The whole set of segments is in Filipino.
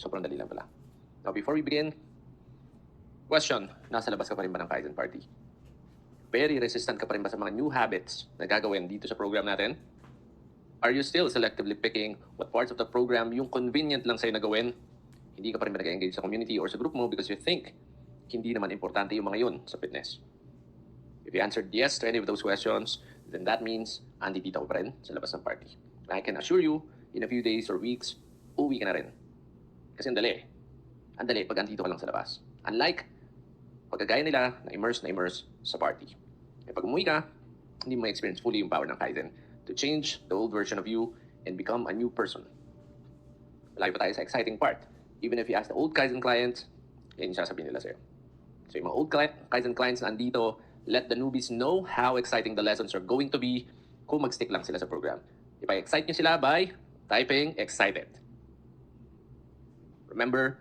Sobrang dali lang pala. Now, before we begin, question, nasa labas ka pa rin ba ng Kaizen Party? Very resistant ka pa rin ba sa mga new habits na gagawin dito sa program natin? Are you still selectively picking what parts of the program yung convenient lang sa'yo na gawin? Hindi ka pa rin ba nag-engage sa community or sa group mo because you think hindi naman importante yung mga yun sa fitness? If you answered yes to any of those questions, then that means andito ka pa rin sa labas ng party. And I can assure you, in a few days or weeks, uwi ka na rin. Kasi ang dali. Ang dali pag andito ka lang sa labas. Unlike pagkagaya nila na immerse sa party. E pag umuwi ka, hindi mo experience fully yung power ng Kaizen to change the old version of you and become a new person. Malayo pa tayo sa exciting part. Even if you ask the old Kaizen clients, yan yung sasabihin nila sa'yo. So yung mga old Kaizen clients na andito, let the newbies know how exciting the lessons are going to be kung mag-stick lang sila sa program. Ipa-excite nyo sila by typing excited. Remember,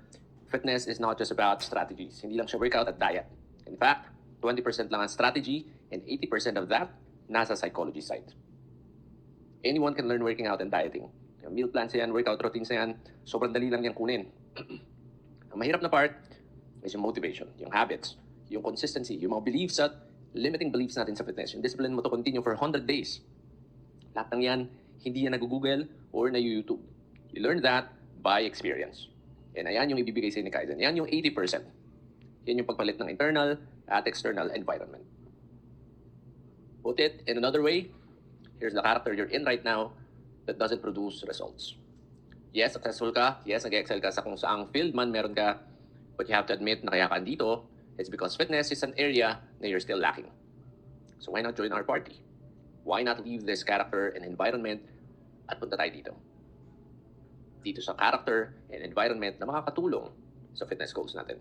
fitness is not just about strategies. Hindi lang siya workout at diet. In fact, 20% lang ang strategy and 80% of that nasa psychology side. Anyone can learn working out and dieting. Yung meal plans yan, workout routines na yan, sobrang dali lang yan kunin. Ang mahirap na part is yung motivation, yung habits, yung consistency, yung mga beliefs at limiting beliefs natin sa fitness. Yung discipline mo to continue for 100 days. Lahat ng yan, hindi yan nag-google or na-YouTube. You learn that by experience. And ayan yung ibibigay sa ni Kaizen. Yan yung 80%. Yan yung pagpalit ng internal at external environment. Put it in another way, here's the character you're in right now that doesn't produce results. Yes, successful ka. Yes, nag-excel ka sa kung saang field man meron ka. But you have to admit na kaya ka andito, it's because fitness is an area na you're still lacking. So why not join our party? Why not leave this character and environment at punta tayo dito? Dito sa character and environment na makakatulong sa fitness goals natin.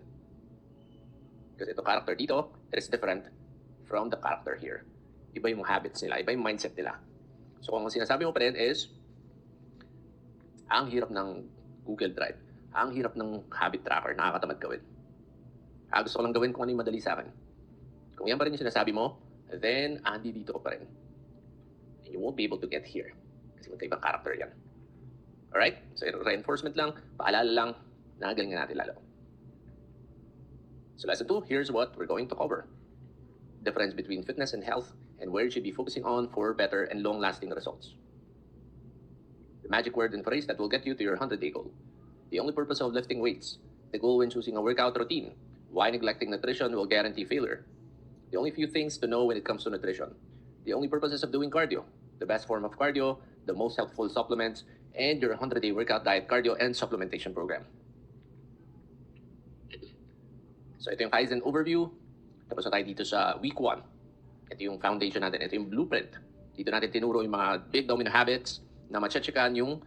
Kasi itong character dito, it is different from the character here. Iba yung habits nila, iba yung mindset nila. So kung ang sinasabi mo pa rin is, ang hirap ng Google Drive, ang hirap ng habit tracker, nakakatamad gawin. Gusto ko lang gawin kung ano yung madali sa akin. Kung yan pa rin yung sinasabi mo, then andi dito ko pa rin. And you won't be able to get here. Kasi magkaibang character yan. Alright? So reinforcement lang, paalala lang, nagalingan natin lalo. So lesson 2, here's what we're going to cover. Difference between fitness and health and where you should be focusing on for better and long-lasting results. The magic word and phrase that will get you to your 100-day goal. The only purpose of lifting weights. The goal when choosing a workout routine. Why neglecting nutrition will guarantee failure. The only few things to know when it comes to nutrition. The only purposes of doing cardio. The best form of cardio, the most helpful supplements, and your 100-day workout diet, cardio, and supplementation program. So ito yung Kaizen overview. Tapos na tayo dito sa week 1. Ito yung foundation natin. Ito yung blueprint. Dito natin tinuro yung mga big domino habits na matchecheckan yung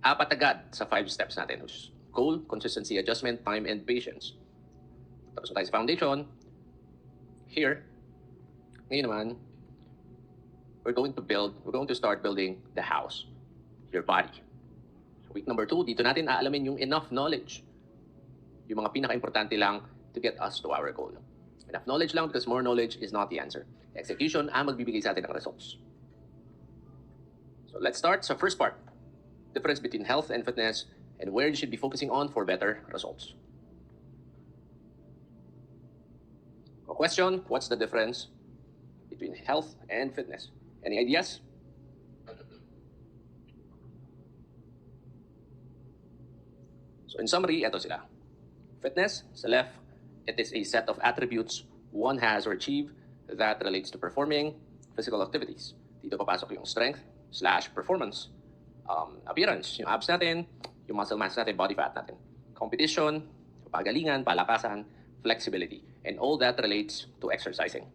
4 agad sa 5 steps natin. Which is goal, consistency, adjustment, time, and patience. Tapos na tayo sa foundation. Here, ngayon naman, we're going to start building the house, your body. So week number 2, dito natin aalamin yung enough knowledge. Yung mga pinaka-importante lang to get us to our goal. Enough knowledge lang because more knowledge is not the answer. Execution ang magbibigay sa atin ng results. So let's start sa first part. Difference between health and fitness and where you should be focusing on for better results. A question, what's the difference between health and fitness? Any ideas? So in summary, ito sila. Fitness, sa left, it is a set of attributes one has or achieved that relates to performing physical activities. Dito papasok yung strength/performance, appearance, yung abs natin, yung muscle mass natin, body fat natin, competition, pagalingan, palakasan, flexibility, and all that relates to exercising.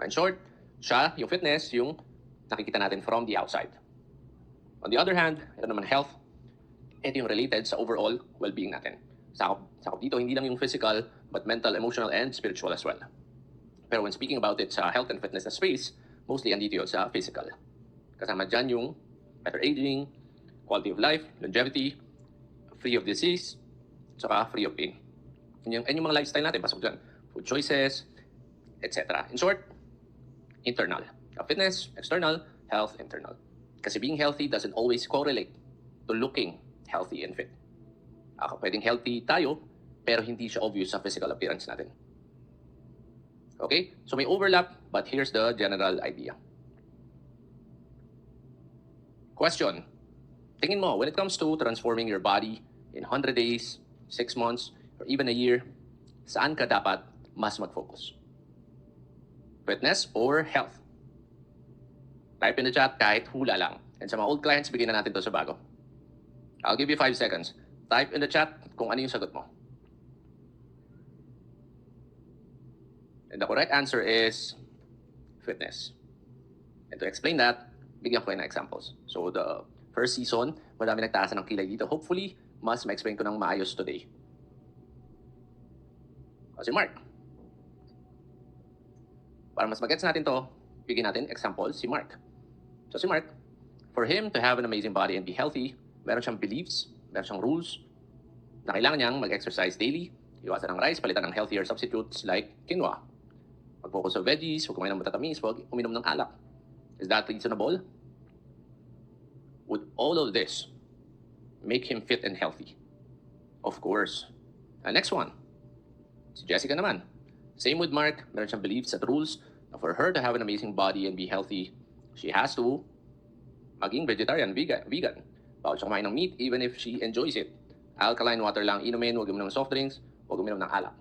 In short, siya, yung fitness, yung nakikita natin from the outside. On the other hand, ito naman health, ito yung related sa overall well-being natin. Sakop dito, hindi lang yung physical, but mental, emotional, and spiritual as well. Pero when speaking about it sa health and fitness na space, mostly andito yun sa physical. Kasama dyan yung better aging, quality of life, longevity, free of disease, saka free of pain. Yung mga lifestyle natin, pasok dyan. Food choices, etc. In short, internal. Fitness, external, health, internal. Kasi being healthy doesn't always correlate to looking healthy and fit. Pwedeng healthy tayo, pero hindi siya obvious sa physical appearance natin. Okay? So may overlap, but here's the general idea. Question. Tingin mo, when it comes to transforming your body in 100 days, 6 months, or even a year, saan ka dapat mas mag-focus? Fitness or health? Type in the chat kahit hula lang. And sa mga old clients, bigyan na natin to sa bago. I'll give you 5 seconds. Type in the chat kung ano yung sagot mo. And the correct answer is fitness. And to explain that, bigyan ko kayo ng examples. So the first season, madami nagtaasan ng kilay dito. Hopefully, mas ma-explain ko ng maayos today. Si Mark. Para mas mag-gets natin to, bigyan natin example si Mark. So si Mark, for him to have an amazing body and be healthy, meron siyang beliefs, meron siyang rules, na kailangan niyang mag-exercise daily, iwasan ng rice, palitan ng healthier substitutes like quinoa. Mag-focus sa veggies, huwag kumain ng matatamis, huwag uminom ng alak. Is that reasonable? Would all of this make him fit and healthy? Of course. Next one. Si Jessica naman. Same with Mark, meron siyang beliefs at rules na for her to have an amazing body and be healthy, she has to maging vegetarian, vegan. Bawal siya kumain ng meat even if she enjoys it. Alkaline water lang inumin, huwag uminom ng soft drinks, huwag uminom ng alak.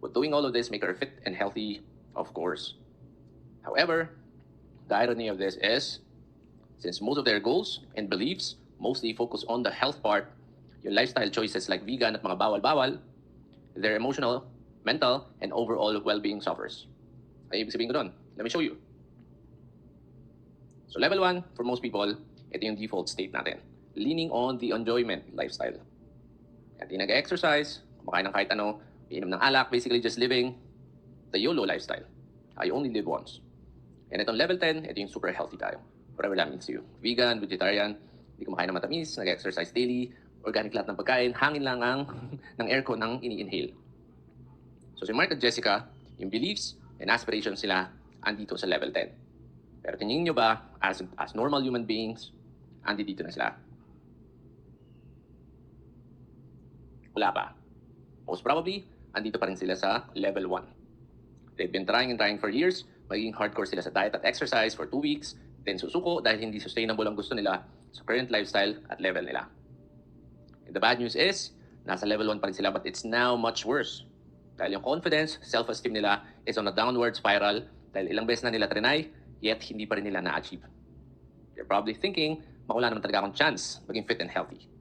Would doing all of this make her fit and healthy? Of course. However, the irony of this is, since most of their goals and beliefs mostly focus on the health part, yung lifestyle choices like vegan at mga bawal-bawal, their emotional, mental, and overall well-being suffers. Ay ibig sabihin ko doon. Let me show you. So level 1, for most people, ito yung default state natin. Leaning on the enjoyment lifestyle. Hindi nag-exercise, kumakain ng kahit ano, iinom ng alak, basically just living the YOLO lifestyle. I only live once. And itong level 10, ito yung super healthy tayo. Whatever that means to you. Vegan, vegetarian, hindi kumakain ng matamis, nag-exercise daily, organic lahat ng pagkain, hangin lang ang ng aircon ng ini-inhale. So si Mark at Jessica, yung beliefs and aspirations nila andito sa level 10. Pero tingin nyo ba, as normal human beings, andito na sila? Wala pa. Most probably, andito pa rin sila sa level 1. They've been trying and trying for years, magiging hardcore sila sa diet at exercise for 2 weeks, then susuko dahil hindi sustainable ang gusto nila sa current lifestyle at level nila. And the bad news is, nasa level 1 pa rin sila but it's now much worse. Dahil yung confidence, self-esteem nila is on a downward spiral dahil ilang beses na nila trinay, yet hindi pa rin nila na-achieve. You're probably thinking, wala naman talaga akong chance maging fit and healthy.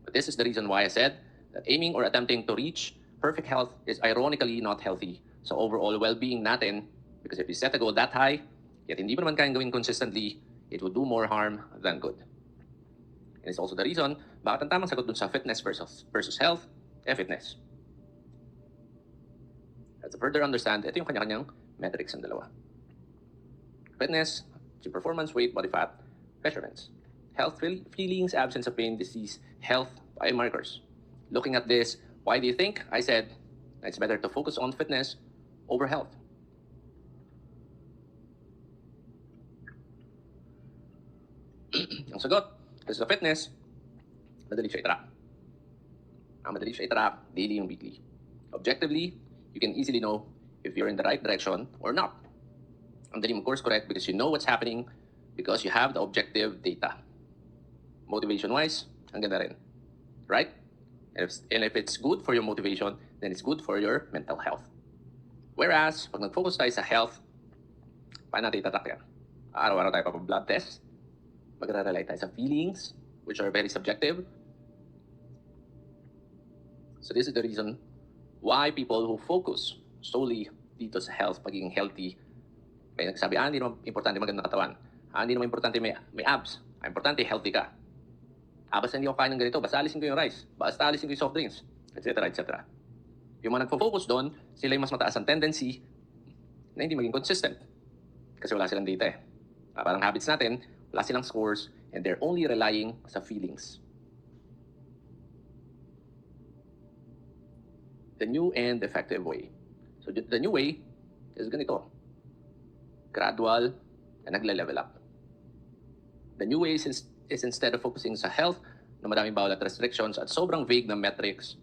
But this is the reason why I said that aiming or attempting to reach perfect health is ironically not healthy sa overall well-being natin, because if you set a goal that high, yet hindi mo naman kayang gawin consistently, it would do more harm than good. And it's also the reason bakit ang tamang sagot dun sa fitness versus health, fitness. To further understand, ito yung kanya-kanyang metrics ng dalawa. Fitness, achieve performance, weight, body fat, measurements. Health, feelings, absence of pain, disease, health, biomarkers. Looking at this, why do you think I said it's better to focus on fitness over health? Ang sagot, kasi sa fitness, madali siya i-track. Madali siya i-track, daily and weekly. Objectively, you can easily know if you're in the right direction or not. Ang dali mong course correct because you know what's happening, because you have the objective data. Motivation-wise, ang ganda rin. Right? And if it's good for your motivation, then it's good for your mental health. Whereas, pag nag-focus tayo sa health, paano natin itatak yan? Araw-araw tayo pa-blood test, mag-rely tayo sa feelings, which are very subjective. So this is the reason why people who focus solely dito sa health, pagiging healthy, may nagsabi, hindi naman importante magandang katawan. Hindi naman importante may abs. Importante, healthy ka. Basta hindi ako kain ng ganito, basta alisin ko yung rice, basta alisin ko yung soft drinks, etc. etc. Yung mga nagfo-focus doon, sila yung mas mataas ang tendency na hindi maging consistent. Kasi wala silang data eh. Parang habits natin, wala silang scores, and they're only relying sa feelings. The new and effective way. So the new way is ganito. Gradual na nagle-level up. The new way is instead of focusing sa health, na madaming bawal at restrictions at sobrang vague na metrics,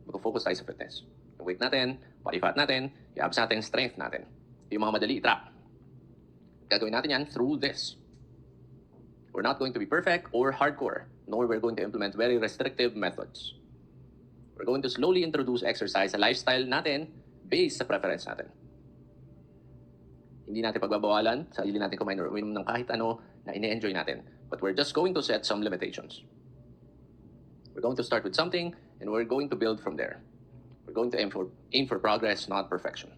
mag-focus tayo sa fitness. Yung weight natin, body fat natin, yung abs natin, strength natin. Yung mga madali i-track. Gagawin natin yan through this. We're not going to be perfect or hardcore, nor we're going to implement very restrictive methods. We're going to slowly introduce exercise sa lifestyle natin based sa preference natin. Hindi natin pagbabawalan, sarili natin kumain or uminom ng kahit ano na ine-enjoy natin. But we're just going to set some limitations. We're going to start with something and we're going to build from there. We're going to aim for progress, not perfection.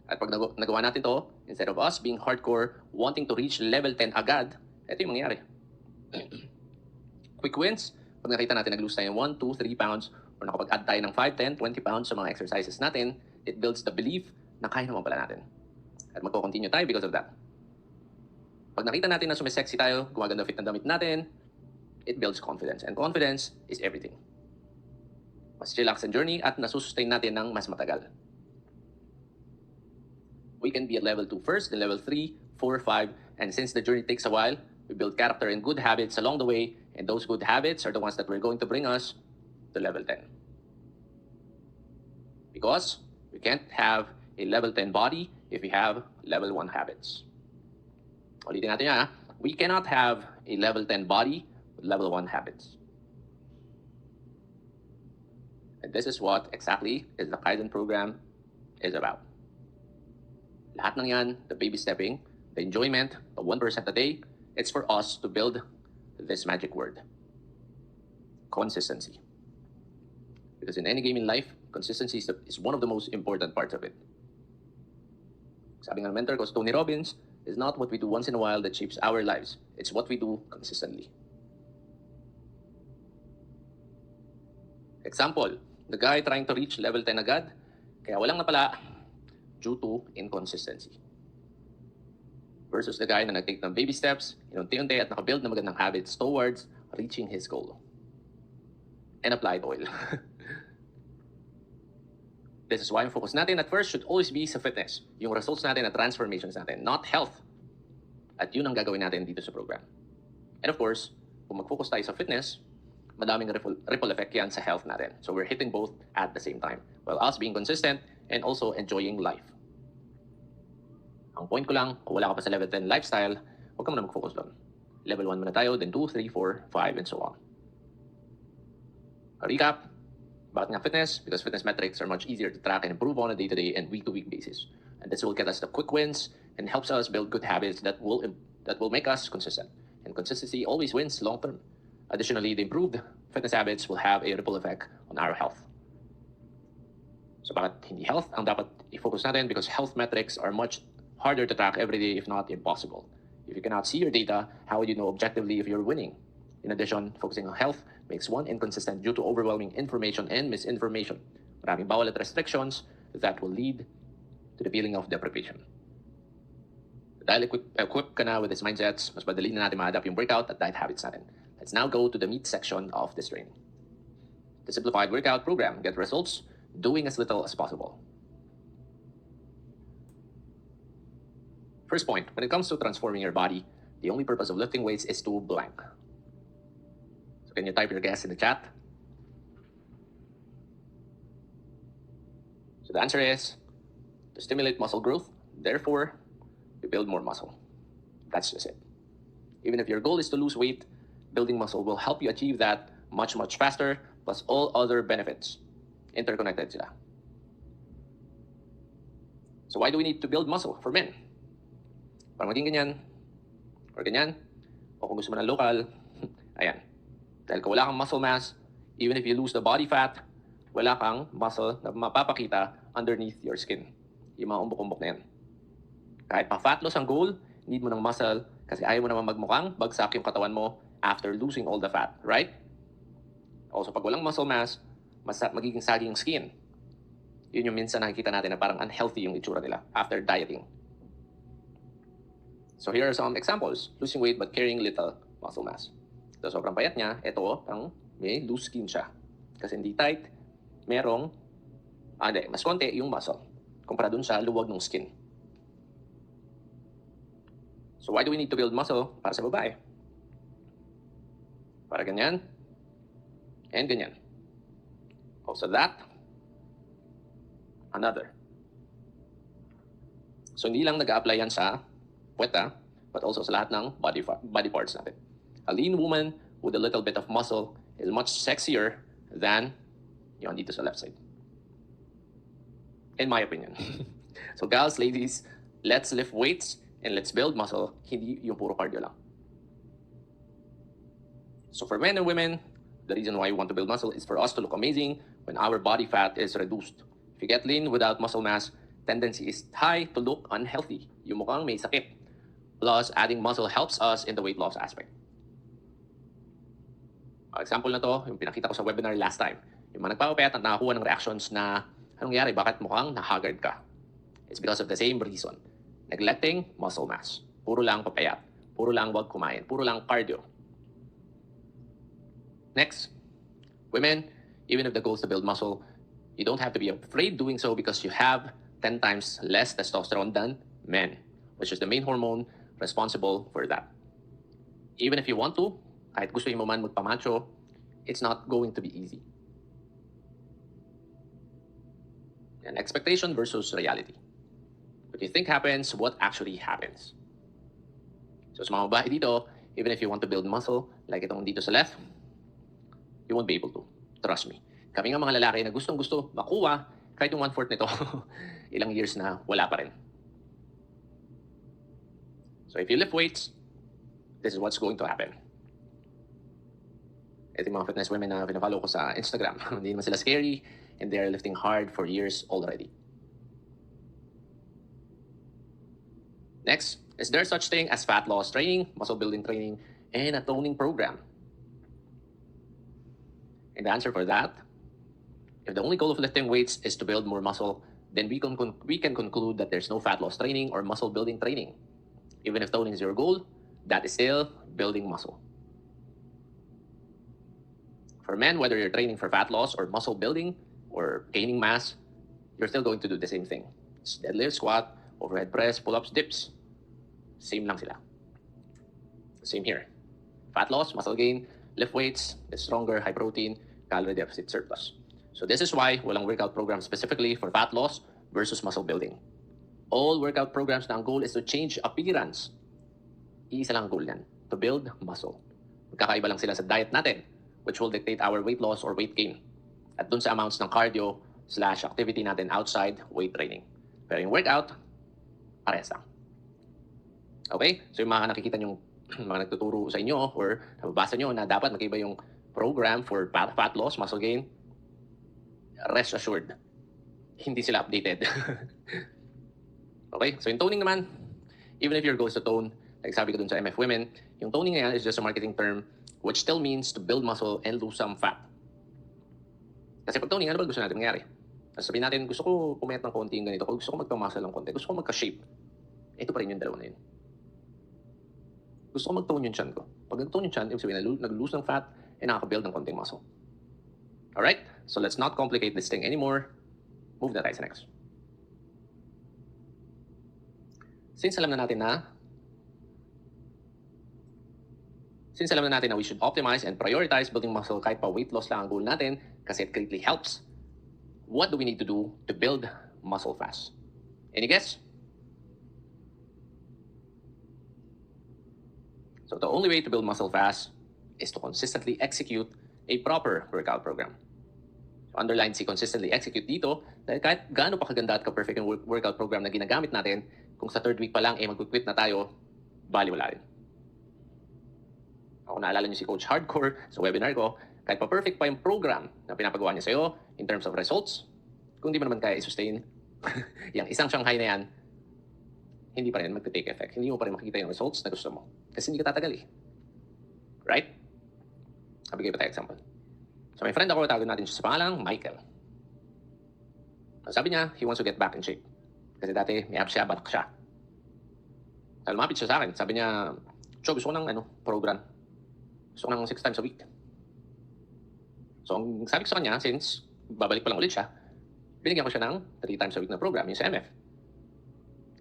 At pag nagawa natin to, instead of us being hardcore, wanting to reach level 10 agad, ito yung mangyayari. Quick wins, pag nakita natin nag-lose tayo ng 1, 2, 3 pounds, or nakapag-add tayo ng 5, 10, 20 pounds sa mga exercises natin, it builds the belief na kaya naman pala natin. At magko-continue tayo because of that. Pag nakita natin na sumisexy tayo, gumaganda fit ng damit natin, it builds confidence. And confidence is everything. Mas chillax ang journey at nasusustain natin ng mas matagal. We can be at level 2 first, then level 3, 4, 5, and since the journey takes a while, we build character and good habits along the way, and those good habits are the ones that we're going to bring us to level 10. Because we can't have a level 10 body if we have level 1 habits. Ulitin natin yan, ha? We cannot have a level 10 body with level 1 habits. And this is what exactly is the Kaizen program is about. Lahat ng yan, the baby stepping, the enjoyment, the 1% a day, it's for us to build this magic word. Consistency. Because in any game in life, consistency is one of the most important parts of it. Sabi ng mentor ko, Tony Robbins, is not what we do once in a while that shapes our lives. It's what we do consistently. Example, the guy trying to reach level 10 agad, kaya walang napala due to inconsistency. Versus the guy na nag-take ng baby steps, unti-unti at nakabuild na magandang habits towards reaching his goal. And applied oil. This is why ang focus natin at first should always be sa fitness. Yung results natin at transformations natin, not health. At yun ang gagawin natin dito sa program. And of course, kung mag-focus tayo sa fitness, madaming ripple effect yan sa health natin. So we're hitting both at the same time, while us being consistent and also enjoying life. Ang point ko lang, kung wala ka pa sa level 10 lifestyle, huwag ka muna mag-focus doon. Level 1 muna tayo, then 2, 3, 4, 5, and so on. A recap, bakit nga fitness? Because fitness metrics are much easier to track and improve on a day-to-day and week-to-week basis. And this will get us the quick wins and helps us build good habits that will make us consistent. And consistency always wins long-term. Additionally, the improved fitness habits will have a ripple effect on our health. So bakit hindi health ang dapat i-focus natin? Because health metrics are much harder to track every day, if not impossible. If you cannot see your data, how would you know objectively if you're winning? In addition, focusing on health makes one inconsistent due to overwhelming information and misinformation. Maraming bawal at restrictions that will lead to the feeling of deprivation. Dahil equipped ka na with these mindsets, mas madali na natin ma-adapt yung workout at diet habits natin. Let's now go to the meat section of this training. The simplified workout program, get results doing as little as possible. First point, when it comes to transforming your body, the only purpose of lifting weights is to blank. So can you type your guess in the chat? So the answer is to stimulate muscle growth, therefore, you build more muscle. That's just it. Even if your goal is to lose weight, building muscle will help you achieve that much, much faster, plus all other benefits. Interconnected sila. So why do we need to build muscle for men? Para maging ganyan, or ganyan, o kung gusto mo ng local, ayan. Dahil kung wala kang muscle mass, even if you lose the body fat, wala kang muscle na mapapakita underneath your skin. Yung mga umbok-umbok na yan. Kahit pa fat loss ang goal, need mo ng muscle kasi ayaw mo naman magmukhang bagsak yung katawan mo after losing all the fat, right? Also, pag walang muscle mass, magiging saging yung skin. Yun yung minsan nakikita natin na parang unhealthy yung itsura nila after dieting. So here are some examples. Losing weight but carrying little muscle mass. So sobrang payat niya, ito ang may loose skin siya. Kasi hindi tight, mas konti yung muscle kumpara dun sa luwag ng skin. So why do we need to build muscle para sa babae? Para ganyan, And ganyan. Also that, another. So hindi lang nag-a-apply yan sa puweta, but also sa lahat ng body parts natin. A lean woman with a little bit of muscle is much sexier than yung dito sa left side. In my opinion. So gals, ladies, let's lift weights and let's build muscle, hindi yung puro cardio lang. So for men and women, the reason why we want to build muscle is for us to look amazing when our body fat is reduced. If you get lean without muscle mass, tendency is high to look unhealthy. Yung mukhang may sakit. Plus, adding muscle helps us in the weight loss aspect. Example na to, yung pinakita ko sa webinar last time. Yung mga nagpapapayat at nakakuha ng reactions na, anong nangyari, bakit mukhang na-haggard ka? It's because of the same reason. Neglecting muscle mass. Puro lang papayat. Puro lang wag kumain. Puro lang cardio. Next, women, even if the goal is to build muscle, you don't have to be afraid doing so because you have 10 times less testosterone than men, which is the main hormone responsible for that. Even if you want to, kahit gusto mo man magpamacho, it's not going to be easy. And expectation versus reality. What you think happens, what actually happens. So sa mga babae dito, even if you want to build muscle, like itong dito sa left, you won't be able to. Trust me. Kami nga mga lalaki na gustong-gusto makuha kahit yung 1/4 nito, ilang years na wala pa rin. So if you lift weights, this is what's going to happen. Ito yung mga fitness women na pinafollow ko sa Instagram. Hindi naman sila scary and they're lifting hard for years already. Next, is there such thing as fat loss training, muscle building training, and a toning program? And the answer for that, if the only goal of lifting weights is to build more muscle, then we can conclude that there's no fat loss training or muscle building training. Even if toning is your goal, that is still building muscle. For men, whether you're training for fat loss or muscle building or gaining mass, you're still going to do the same thing. It's deadlift, squat, overhead press, pull-ups, dips. Same lang sila. Same here. Fat loss, muscle gain, lift weights, get stronger, high protein, calorie deficit surplus. So this is why walang workout program specifically for fat loss versus muscle building. All workout programs na ang goal is to change appearance. Iisa lang ang goal yan, to build muscle. Magkakaiba lang sila sa diet natin, which will dictate our weight loss or weight gain. At dun sa amounts ng cardio/activity natin outside weight training. Pero yung workout, parehas lang. Okay? So yung mga nakikita nyong mga nagtuturo sa inyo or nababasa nyo na dapat magkaiba yung program for fat loss, muscle gain, rest assured, hindi sila updated. Okay? So yung toning naman, even if your goal is to tone, like sabi ko dun sa MF Women, yung toning na yan is just a marketing term which still means to build muscle and lose some fat. Kasi pag toning, ano ba gusto natin mangyari? Sabihin natin, gusto ko pumayat ng konti yung ganito, gusto ko magpa-muscle ng konti, gusto ko magka-shape. Ito pa rin yung dalawa na yun. Gusto ko mag-tone yung chan ko. Pag nag-tone yung chan, ibig sabihin nag-lose ng fat and nakaka-build ng konting muscle. Alright? So let's not complicate this thing anymore. Move na tayo sa next. Since alam na natin na we should optimize and prioritize building muscle kahit pa weight loss lang ang goal natin kasi it greatly helps, what do we need to do to build muscle fast? Any guess? So the only way to build muscle fast is to consistently execute a proper workout program. So underline si consistently execute dito dahil kahit gaano pa kaganda at ka-perfect yung workout program na ginagamit natin, kung sa 3rd week pa lang mag-quit na tayo, bali wala rin. Ako naalala niyo si Coach Hardcore sa webinar ko, kahit pa perfect pa yung program na pinapagawa niya sa'yo in terms of results, kung di mo naman kaya i-sustain, yung isang Shanghai na yan, hindi pa rin mag-take effect. Hindi mo pa rin makikita yung results na gusto mo. Kasi hindi ka tatagal eh. Right? Bigay pa tayo example. So may friend ako, tawagin natin siya sa pangalang Michael. Sabi niya, he wants to get back in shape. Kasi dati may abs siya, batak siya. So lumapit siya sa akin. Sabi niya, Cho, gusto ko ng program. Gusto ko ng 6 times a week. So ang sabi ko sa kanya, since babalik pa lang ulit siya, binigyan ko siya ng 3 times a week na program, yung sa MF.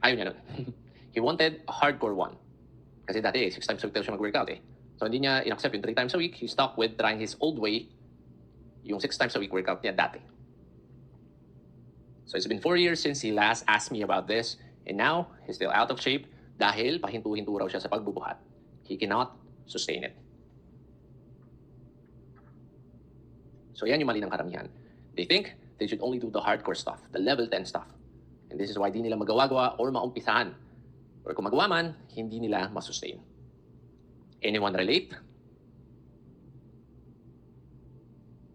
Ayaw niya nun. He wanted a hardcore one. Kasi dati 6 times a week daw siya mag-workout eh. So hindi niya in-accept yung 3 times a week. He stuck with trying his old way yung 6 times a week workout niya dati. So it's been 4 years since he last asked me about this, and now he's still out of shape dahil pahinto-hinto raw siya sa pagbubuhat. He cannot sustain it. So yan yung mali ng karamihan. They think they should only do the hardcore stuff, the level 10 stuff. And this is why di nila magawa-gawa or maumpisahan. Or kung magawa man, hindi nila masustain. Anyone relate?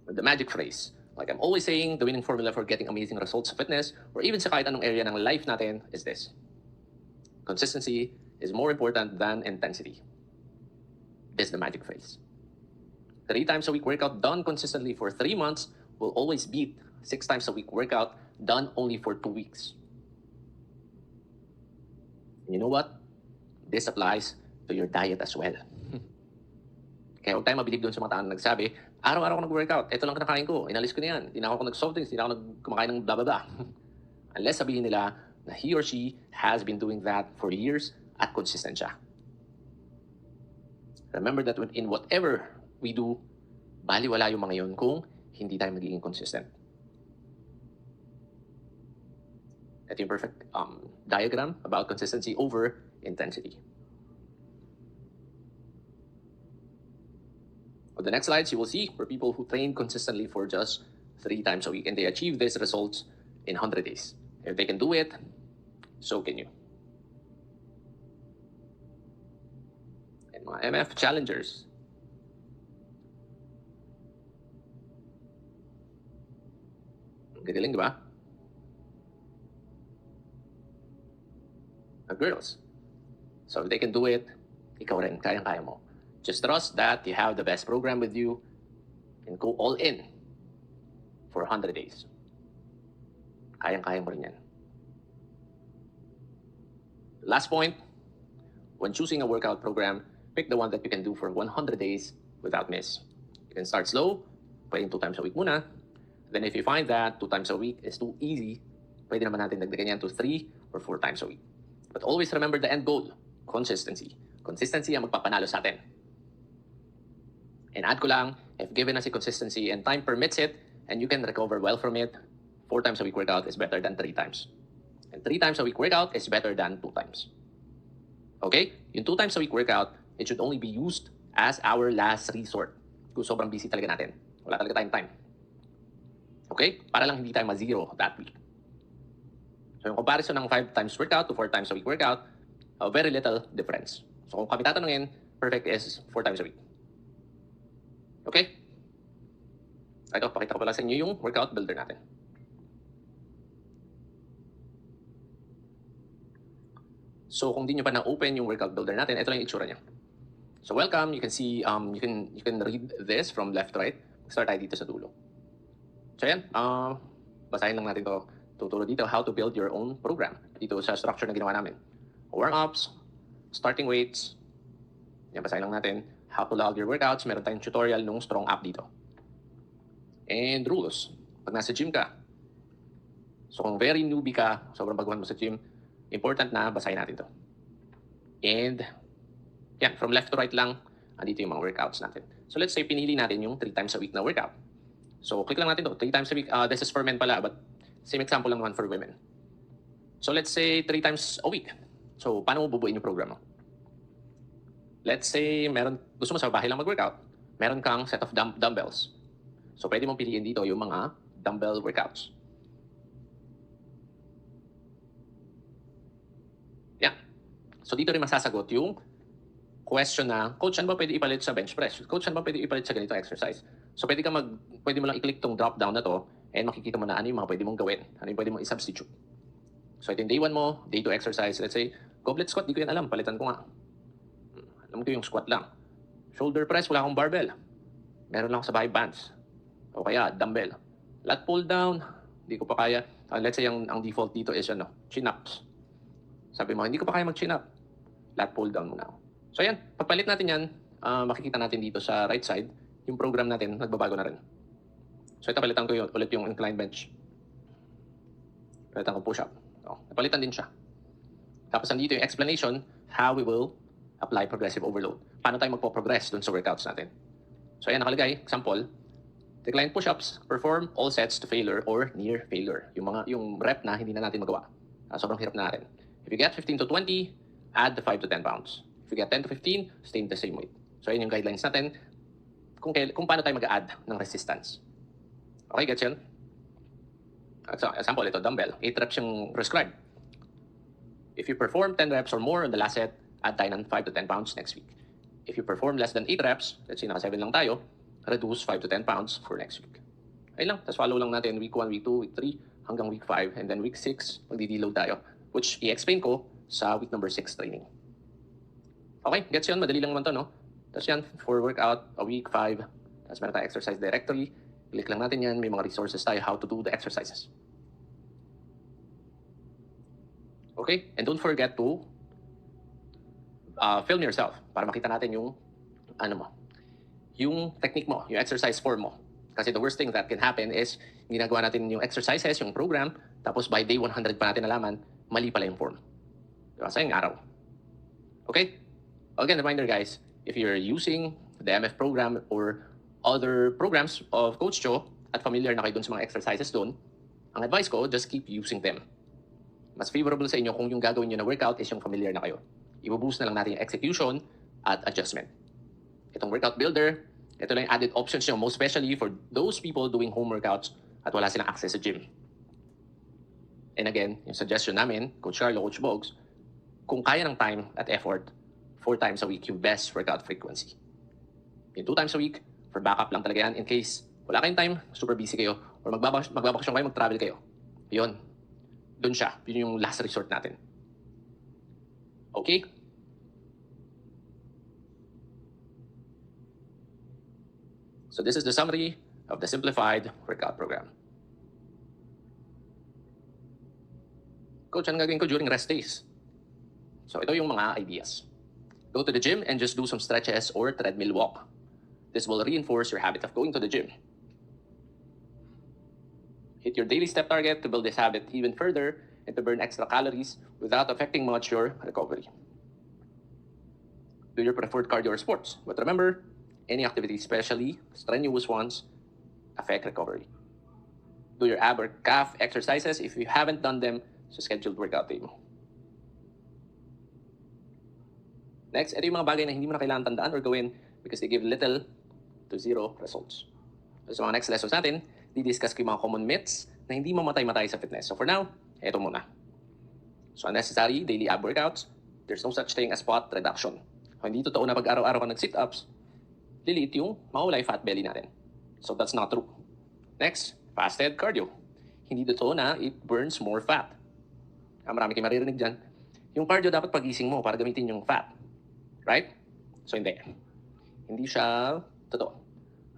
With the magic phrase, like I'm always saying, the winning formula for getting amazing results sa fitness or even sa kahit anong area ng life natin is this. Consistency is more important than intensity. This is the magic phrase. 3 times a week workout done consistently for 3 months will always beat 6 times a week workout done only for 2 weeks. And you know what? This applies to your diet as well. Kaya huwag tayo mabilib doon sa mga tao na nagsabi, araw-araw ako nag-workout, ito lang kinakain ko, inalis ko na yan, hindi na ako nag-soft drinks, hindi na ako kumakain ng blah blah blah. Unless sabihin nila na he or she has been doing that for years at consistent siya. Remember that in whatever we do, baliwala yung mga yun kung hindi tayo magiging consistent. Ito yung perfect diagram about consistency over intensity. On the next slides, you will see for people who train consistently for just 3 times a week and they achieve these results in 100 days. If they can do it, so can you. And mga MF challengers, gagaling, di ba? Girls. So if they can do it, ikaw rin, kayang-kaya mo. Just trust that you have the best program with you and go all in for 100 days. Kayang-kaya mo rin yan. Last point, when choosing a workout program, pick the one that you can do for 100 days without miss. You can start slow, pwedeng 2 times a week muna. Then if you find that 2 times a week is too easy, pwede naman natin dagdagan yan to 3 or 4 times a week. But always remember the end goal, consistency. Consistency ang magpapanalo sa atin. And add ko lang, if given us a consistency and time permits it, and you can recover well from it, 4 times a week workout is better than 3 times. And 3 times a week workout is better than 2 times. Okay? Yung 2 times a week workout, it should only be used as our last resort. Kung sobrang busy talaga natin. Wala talaga tayong time. Okay? Para lang hindi tayo ma-zero that week. So yung comparison ng 5 times workout to 4 times a week workout, very little difference. So kung kami tatanungin, perfect is 4 times a week. Okay? Ito, pakita ko pala sa inyo yung workout builder natin. So kung di nyo pa na-open yung workout builder natin, ito lang yung itsura niya. So welcome, you can see, you can read this from left to right. Start tayo dito sa dulo. So yan, basahin lang natin to. Tuturo dito how to build your own program. Dito sa structure na ginawa namin. Warm-ups, starting weights. Yan, basahin lang natin. How to log your workouts. Meron tayong tutorial nung Strong app dito. And rules. Pag nasa gym ka. So kung very newbie ka, sobrang baguhan mo sa gym, important na basahin natin to. And yan, from left to right lang, andito yung mga workouts natin. So let's say pinili natin yung 3 times a week na workout. So click lang natin to, 3 times a week. This is for men pala, but same example lang naman for women. So let's say 3 times a week. So paano mo bubuin yung program mo? Let's say gusto mo sa bahay lang mag-workout. Meron kang set of dumbbells. So pwede mong piliin dito yung mga dumbbell workouts. Yan. So dito rin masasagot yung question na, Coach, ano ba pwede ipalit sa bench press? Coach, ano ba pwede ipalit sa ganito exercise? So pwede mo lang i-click tong drop down na to and makikita mo na ano yung mga pwede mong gawin. Ano yung pwede mong i-substitute. So ito yung day 1 mo, day 2 exercise. Let's say, goblet squat, di ko yan alam. Palitan ko nga. Alam ko yung squat lang. Shoulder press, wala akong barbell. Meron lang ako sa bahay bands. O kaya, dumbbell. Lat pull down, hindi ko pa kaya. Let's say, ang default dito is chin-ups. Sabi mo, hindi ko pa kaya mag-chin-up. Lat pull down muna ako. So yan, papalit natin yan. Makikita natin dito sa right side, yung program natin, nagbabago na rin. So ito, palitan ko ulit yung incline bench. Palitan ko push-up. So, napalitan din siya. Tapos nandito yung explanation, how we will apply progressive overload. Paano tayo magpo-progress dun sa workouts natin. So ayan nakalagay, example, Decline push-ups, perform all sets to failure or near failure. Yung rep na hindi na natin magawa. Sobrang hirap na natin. If you get 15 to 20, add the 5 to 10 pounds. If you get 10 to 15, stay in the same weight. So yun yung guidelines natin kung paano tayo mag-add ng resistance. Okay, gets yun? So, example, ito, dumbbell. 8 reps yung prescribed. If you perform 10 reps or more on the last set, add tayo ng 5 to 10 pounds next week. If you perform less than 8 reps, let's say naka 7 lang tayo, reduce 5 to 10 pounds for next week. Ayun lang. Tapos follow lang natin week 1, week 2, week 3, hanggang week 5. And then week 6, magdi-deload tayo. Which i-explain ko sa week number 6 training. Okay, gets yun? Madali lang naman to, no? Tapos yan, for workout, a week 5. Tapos meron tayo exercise directory. Click lang natin yan. May mga resources tayo how to do the exercises. Okay? And don't forget to film yourself para makita natin yung yung technique mo, yung exercise form mo. Kasi the worst thing that can happen is ginagawa natin yung exercises, yung program, tapos by day 100 pa natin nalaman, mali pala yung form. Diba? Sayang araw. Okay? Again, reminder guys, if you're using the MF program or other programs of Coach Joe at familiar na kayo dun sa mga exercises dun, ang advice ko, just keep using them. Mas favorable sa inyo kung yung gagawin nyo na workout is yung familiar na kayo. I-boost na lang natin yung execution at adjustment. Itong workout builder, ito lang yung added options nyo, most especially for those people doing home workouts at wala silang access sa gym. And again, yung suggestion namin, Coach Carlo, Coach Bogs, kung kaya ng time at effort, 4 times a week yung best workout frequency. Yung 2 times a week, for backup lang talaga yan in case wala kayong time, super busy kayo, or magbabakasyon kayo, mag-travel kayo. Yun. Doon siya. Yun yung last resort natin. Okay? So this is the summary of the simplified workout program. Coach, ano gagawin ko during rest days? So ito yung mga ideas. Go to the gym and just do some stretches or treadmill walk. This will reinforce your habit of going to the gym. Hit your daily step target to build this habit even further and to burn extra calories without affecting much your recovery. Do your preferred cardio or sports, but remember, any activity, especially strenuous ones, affect recovery. Do your ab or calf exercises if you haven't done them sa scheduled workout day mo. Next, ito yung mga bagay na hindi mo na kailangan tandaan or gawin because they give little to zero results. So, sa mga next lessons natin, di-discuss ko yung mga common myths na hindi mamatay-matay sa fitness. So for now, ito muna. So unnecessary daily ab workouts, there's no such thing as fat reduction. Kung hindi totoo na pag araw-araw ka nag-sit-ups, liliit yung mawala yung fat belly natin. So that's not true. Next, fasted cardio. Hindi totoo na it burns more fat. Marami kayong maririnig dyan. Yung cardio dapat pagising mo para gamitin yung fat. Right? So hindi. Hindi siya totoo.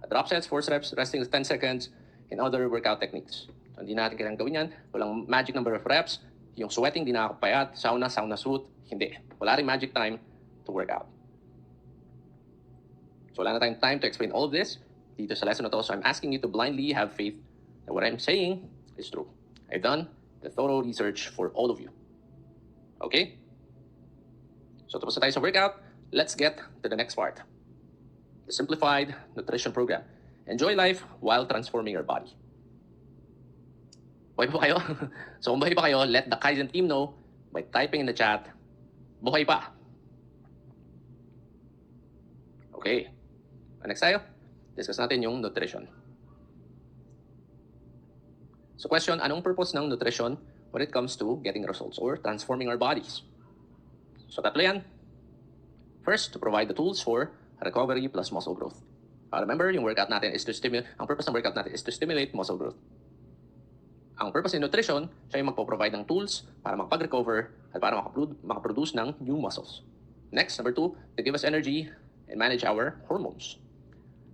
Drop sets, force reps, resting 10 seconds, and other workout techniques. So hindi natin kailangan gawin yan. Walang magic number of reps. Yung sweating, di nakakapayat. Sauna suit. Hindi. Wala rin magic time to work out. So wala na tayong time to explain all of this dito sa lesson na to. So I'm asking you to blindly have faith that what I'm saying is true. I've done the thorough research for all of you. Okay? So tapos na tayo sa workout. Let's get to the next part. The simplified nutrition program. Enjoy life while transforming your body. Buhay pa kayo? So kung buhay pa kayo, let the Kaizen team know by typing in the chat, buhay pa. Okay. Next tayo, discuss natin yung nutrition. So question, anong purpose ng nutrition when it comes to getting results or transforming our bodies? So tatlo yan. First, to provide the tools for recovery plus muscle growth. Remember, yung workout natin is to stimulate, ang purpose ng workout natin is to stimulate muscle growth. Ang purpose in nutrition, siya yung magpo-provide ng tools para makapag-recover at para makaproduce ng new muscles. Next, number 2, to give us energy and manage our hormones.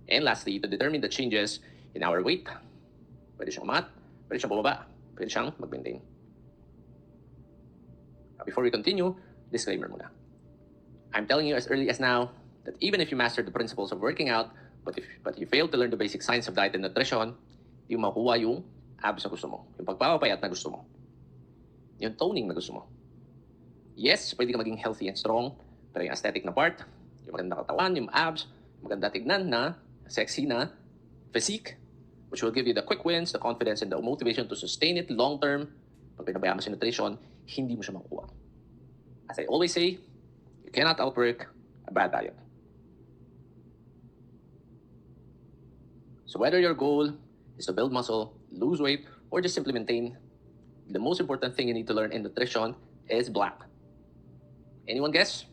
And lastly, to determine the changes in our weight. Pwede siyang umangat, pwede siyang bumaba, pwede siyang mag-maintain. Before we continue, disclaimer muna. I'm telling you as early as now that even if you master the principles of working out, but you fail to learn the basic science of diet and nutrition, yung makuha yung abs na gusto mo, yung pagpapapayat na gusto mo, yung toning na gusto mo. Yes, pwede ka maging healthy and strong, pero yung aesthetic na part, yung maganda katawan, yung abs, maganda tignan na, sexy na, physique, which will give you the quick wins, the confidence, and the motivation to sustain it long term. Pag pinabayaan mo sa nutrition, hindi mo siya makukuha. As I always say, you cannot outwork a bad diet. So whether your goal is to build muscle, lose weight, or just simply maintain, the most important thing you need to learn in nutrition is black. Anyone guess?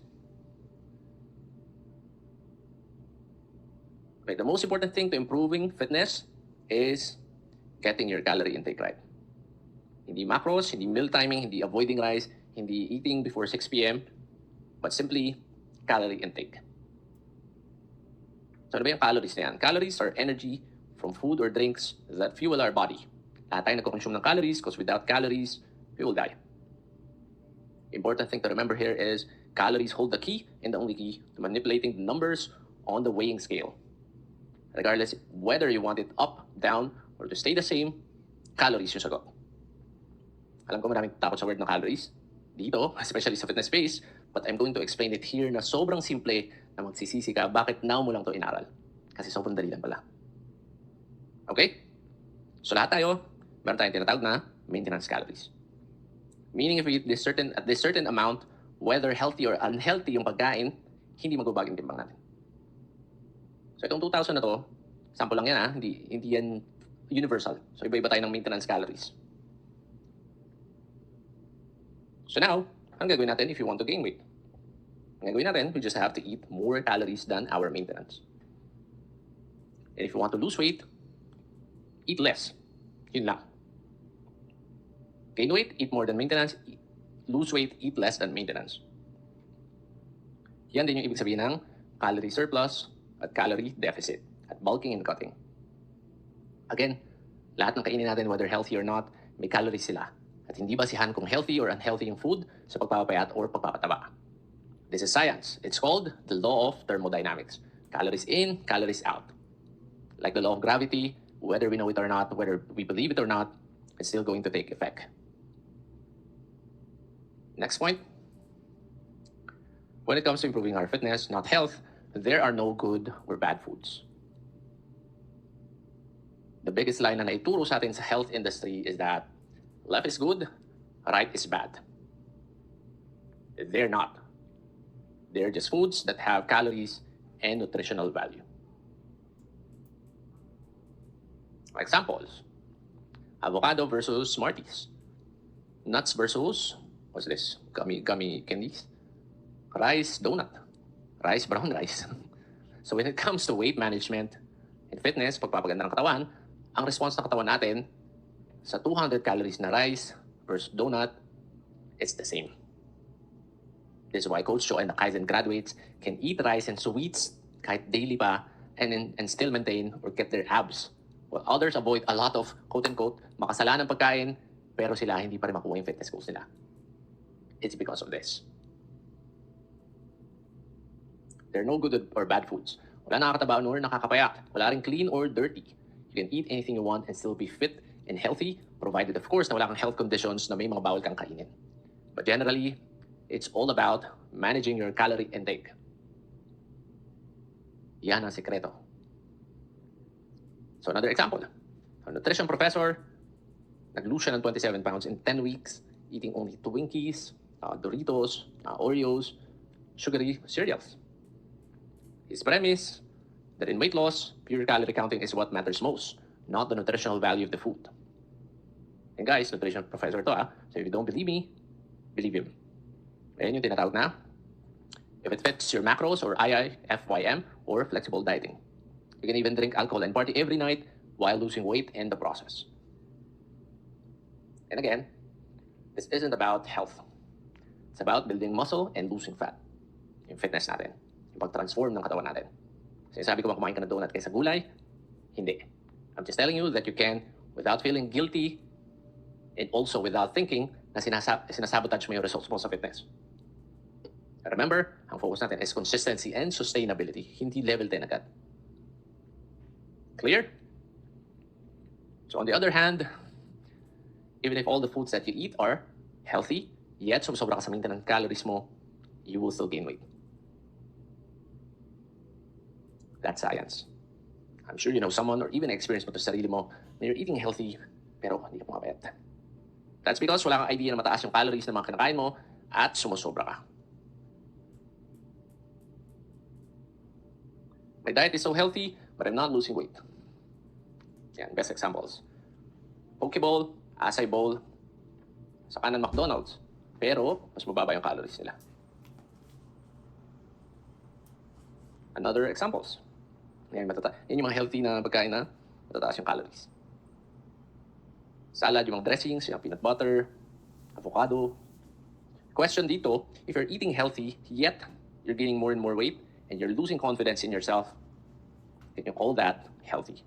Okay, the most important thing to improving fitness is getting your calorie intake right. Hindi macros, hindi meal timing, hindi avoiding rice, hindi eating before 6 p.m., but simply calorie intake. So ano ba yung calories na yan? Calories are energy from food or drinks that fuel our body. Lahat tayo nagko-consume ng calories because without calories, we will die. Important thing to remember here is calories hold the key and the only key to manipulating the numbers on the weighing scale. Regardless whether you want it up, down, or to stay the same, calories yung sagot. Alam ko maraming takot sa word ng calories dito, especially sa fitness space, but I'm going to explain it here na sobrang simple na magsisisi ka bakit now mo lang to inaral. Kasi sobrang dali lang pala. Okay? So lahat tayo, meron tayong tinatawag na maintenance calories. Meaning if we eat at this certain amount, whether healthy or unhealthy yung pagkain, hindi magbabago yung timbang natin. So itong 2,000 na to, sample lang yan hindi yan universal. So iba-iba tayo ng maintenance calories. So now, ang gagawin natin if you want to gain weight? Ang gagawin natin, we just have to eat more calories than our maintenance. And if you want to lose weight, eat less. Yun lang. Gain weight, eat more than maintenance. Lose weight, eat less than maintenance. Yan din yung ibig sabihin ng calorie surplus at calorie deficit at bulking and cutting. Again, lahat ng kainin natin, whether healthy or not, may calories sila. At hindi basihan kung healthy or unhealthy yung food sa pagpapapayat or pagpapataba. This is science. It's called the law of thermodynamics. Calories in, calories out. Like the law of gravity, whether we know it or not, whether we believe it or not, it's still going to take effect. Next point. When it comes to improving our fitness, not health, there are no good or bad foods. The biggest line na naituro sa atin sa health industry is that left is good, right is bad. They're not. They're just foods that have calories and nutritional value. Examples: avocado versus Smarties, nuts versus, what's this, gummy candies, rice donut, rice brown rice. So when it comes to weight management and fitness, pagpapaganda ng katawan, ang response ng katawan natin sa 200 calories na rice versus donut, it's the same. This is why Coach Joe and the Kaizen graduates can eat rice and sweets kahit daily pa and still maintain or get their abs. While others avoid a lot of quote-unquote makasalanang pagkain pero sila hindi pa rin makuha yung fitness goals nila. It's because of this. There are no good or bad foods. Wala nakakataba nor nakakapayat. Wala rin clean or dirty. You can eat anything you want and still be fit and healthy, provided of course na wala kang health conditions na may mga bawal kang kainin. But generally, it's all about managing your calorie intake. Yan ang sekreto. So another example, a nutrition professor, nag-lose siya ng 27 pounds in 10 weeks, eating only Twinkies, Doritos, Oreos, sugary cereals. His premise that in weight loss, pure calorie counting is what matters most, not the nutritional value of the food. And guys, nutrition professor to so if you don't believe me, believe him. Ayan yung tinatawag na, if it fits your macros or IIFYM or flexible dieting. You can even drink alcohol and party every night while losing weight in the process. And again, this isn't about health. It's about building muscle and losing fat. Yung fitness natin. Yung pag-transform ng katawan natin. Sinasabi ko bang kumain ka ng donut kaysa gulay? Hindi. I'm just telling you that you can, without feeling guilty, and also without thinking na sinasabotage mo yung results mo sa fitness. Remember, ang focus natin is consistency and sustainability, hindi level 10 agad. Clear? So on the other hand, even if all the foods that you eat are healthy, yet sobra ka sa maintenance calories mo, you will still gain weight. That's science. I'm sure you know someone or even experience mo to sa sarili mo na you're eating healthy pero hindi ka pumapayat. That's because wala kang idea na mataas yung calories ng mga kinakain mo at sumusobra ka. My diet is so healthy, but I'm not losing weight. Yan, best examples. Poke bowl, acai bowl, sa kanan McDonald's, pero mas mababa yung calories nila. Another examples. Yan yung mga healthy na pagkain na matataas yung calories. Salad, yung mga dressings, yung peanut butter, avocado. Question dito, if you're eating healthy, yet you're gaining more and more weight, and you're losing confidence in yourself, can you call that healthy?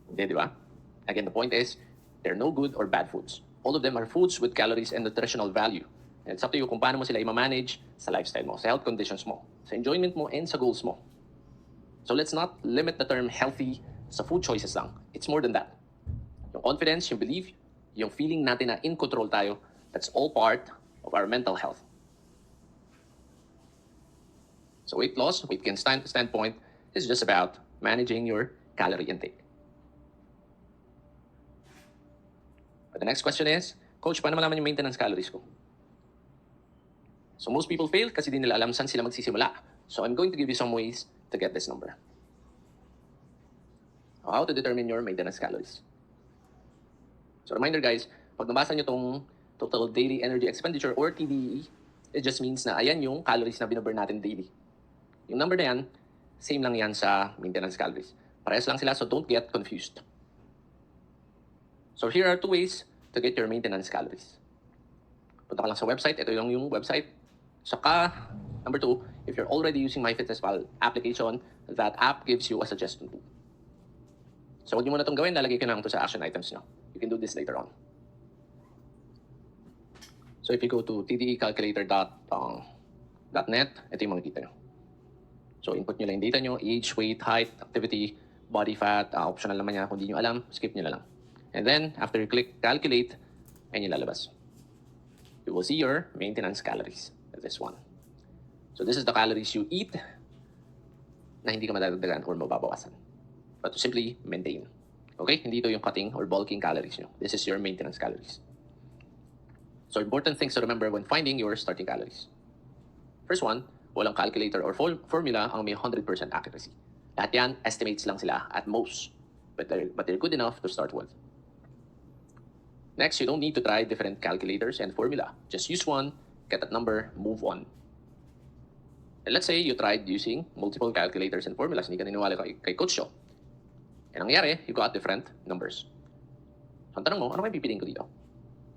Hindi, di ba? Again, the point is, they're no good or bad foods. All of them are foods with calories and nutritional value. And it's up to you kung paano mo sila i-manage sa lifestyle mo, sa health conditions mo, sa enjoyment mo, and sa goals mo. So let's not limit the term healthy sa food choices lang. It's more than that. Yung confidence, yung belief, yung feeling natin na in control tayo, that's all part of our mental health. So weight loss, weight gain standpoint, is just about managing your calorie intake. But the next question is, Coach, paano malaman yung maintenance calories ko? So most people fail kasi di nila alam saan sila magsisimula. So I'm going to give you some ways to get this number. How to determine your maintenance calories. So reminder guys, pag nabasa nyo tong total daily energy expenditure or TDEE, it just means na ayan yung calories na binaburn natin daily. Yung number na yan, same lang yan sa maintenance calories. Parehas lang sila, so don't get confused. So here are two ways to get your maintenance calories. Punta ka lang sa website, ito lang yung website. Saka, number two, if you're already using MyFitnessPal application, that app gives you a suggestion tool. So huwag niyo muna itong gawin, lalagay ko na lang ito sa action items nyo. You can do this later on. So if you go to tdecalculator.net, ito yung makikita nyo. So input nyo lang yung data nyo, age, weight, height, activity, body fat, optional naman yan. Kung di nyo alam, skip nyo na lang. And then, after you click calculate, ayun yung lalabas. You will see your maintenance calories. This one. So this is the calories you eat na hindi ka madadagdagan or mababawasan. But to simply maintain. Okay? Hindi ito yung cutting or bulking calories nyo. This is your maintenance calories. So important things to remember when finding your starting calories. First one, walang calculator or formula ang may 100% accuracy. Lahat yan, estimates lang sila at most. But they're good enough to start with. Next, you don't need to try different calculators and formula. Just use one, get that number, move on. And let's say you tried using multiple calculators and formulas. Hindi ka niniwala kay Coach Joe. And ang nangyari, you got different numbers. So ang tanong mo, ano kayo pipiliin ko dito?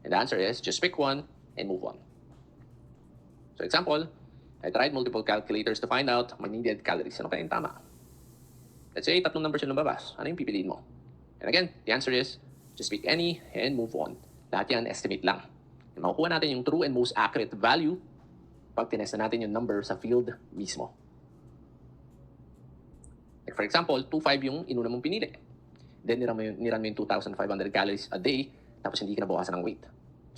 And the answer is, just pick one and move on. So example, I tried multiple calculators to find out my needed calories. Ano kaya yung tama? Let's say, tatlong numbers yung lumabas. Ano yung pipiliin mo? And again, the answer is, just pick any and move on. Lahat yan, estimate lang. And makukuha natin yung true and most accurate value pag tinesta natin yung number sa field mismo. Like for example, 2.5 yung inuna mong pinili. Then niran mo yung 2,500 calories a day, tapos hindi ka nabawasan ng weight.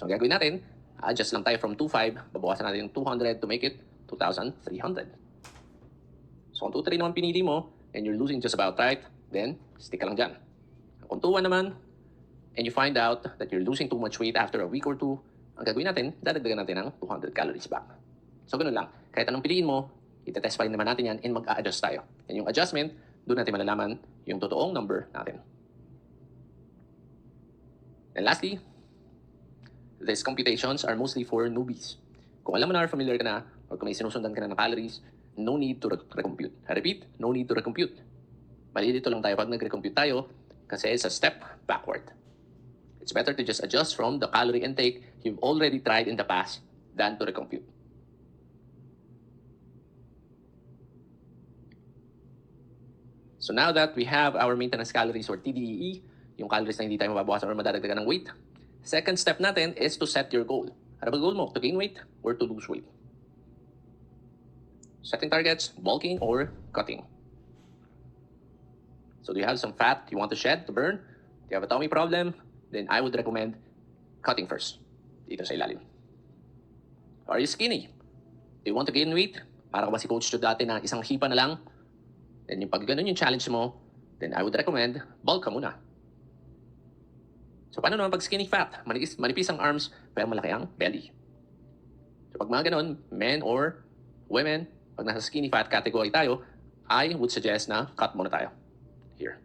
So ang gagawin natin, adjust lang tayo from 2.5, babawasan natin yung 200 to make it 2,300. So kung 2.3 naman pinili mo, and you're losing just about right, then stick ka lang dyan. Kung 2.1 naman, and you find out that you're losing too much weight after a week or two, ang gagawin natin, dadagdagan natin ng 200 calories back. So ganun lang. Kahit anong piliin mo, itetest pa rin naman natin yan and mag-a-adjust tayo. And yung adjustment, doon natin malalaman yung totoong number natin. And lastly, these computations are mostly for newbies. Kung alam mo na or familiar ka na, or kung may sinusundan ka na ng calories, no need to recompute. I repeat, no need to recompute. Mali dito lang tayo pag nag-recompute tayo kasi it's a step backward. It's better to just adjust from the calorie intake you've already tried in the past than to recompute. So now that we have our maintenance calories or TDEE, yung calories na hindi tayo mababawasan or madadagdagan ng weight, second step natin is to set your goal. Ano ba goal mo? To gain weight or to lose weight? Setting targets, bulking or cutting. So do you have some fat you want to shed, to burn? Do you have a tummy problem? Then I would recommend cutting first. Dito sa ilalim. Are you skinny? Do you want to gain weight? Para ka ba si Coach Joe dati na isang hipa na lang? Then yung pag ganun yung challenge mo, then I would recommend bulk ka muna. So paano naman pag skinny fat? Manipis ang arms, pero malaki ang belly. So pag mga ganun, men or women, pag nasa skinny fat category tayo, I would suggest na cut muna tayo. Here.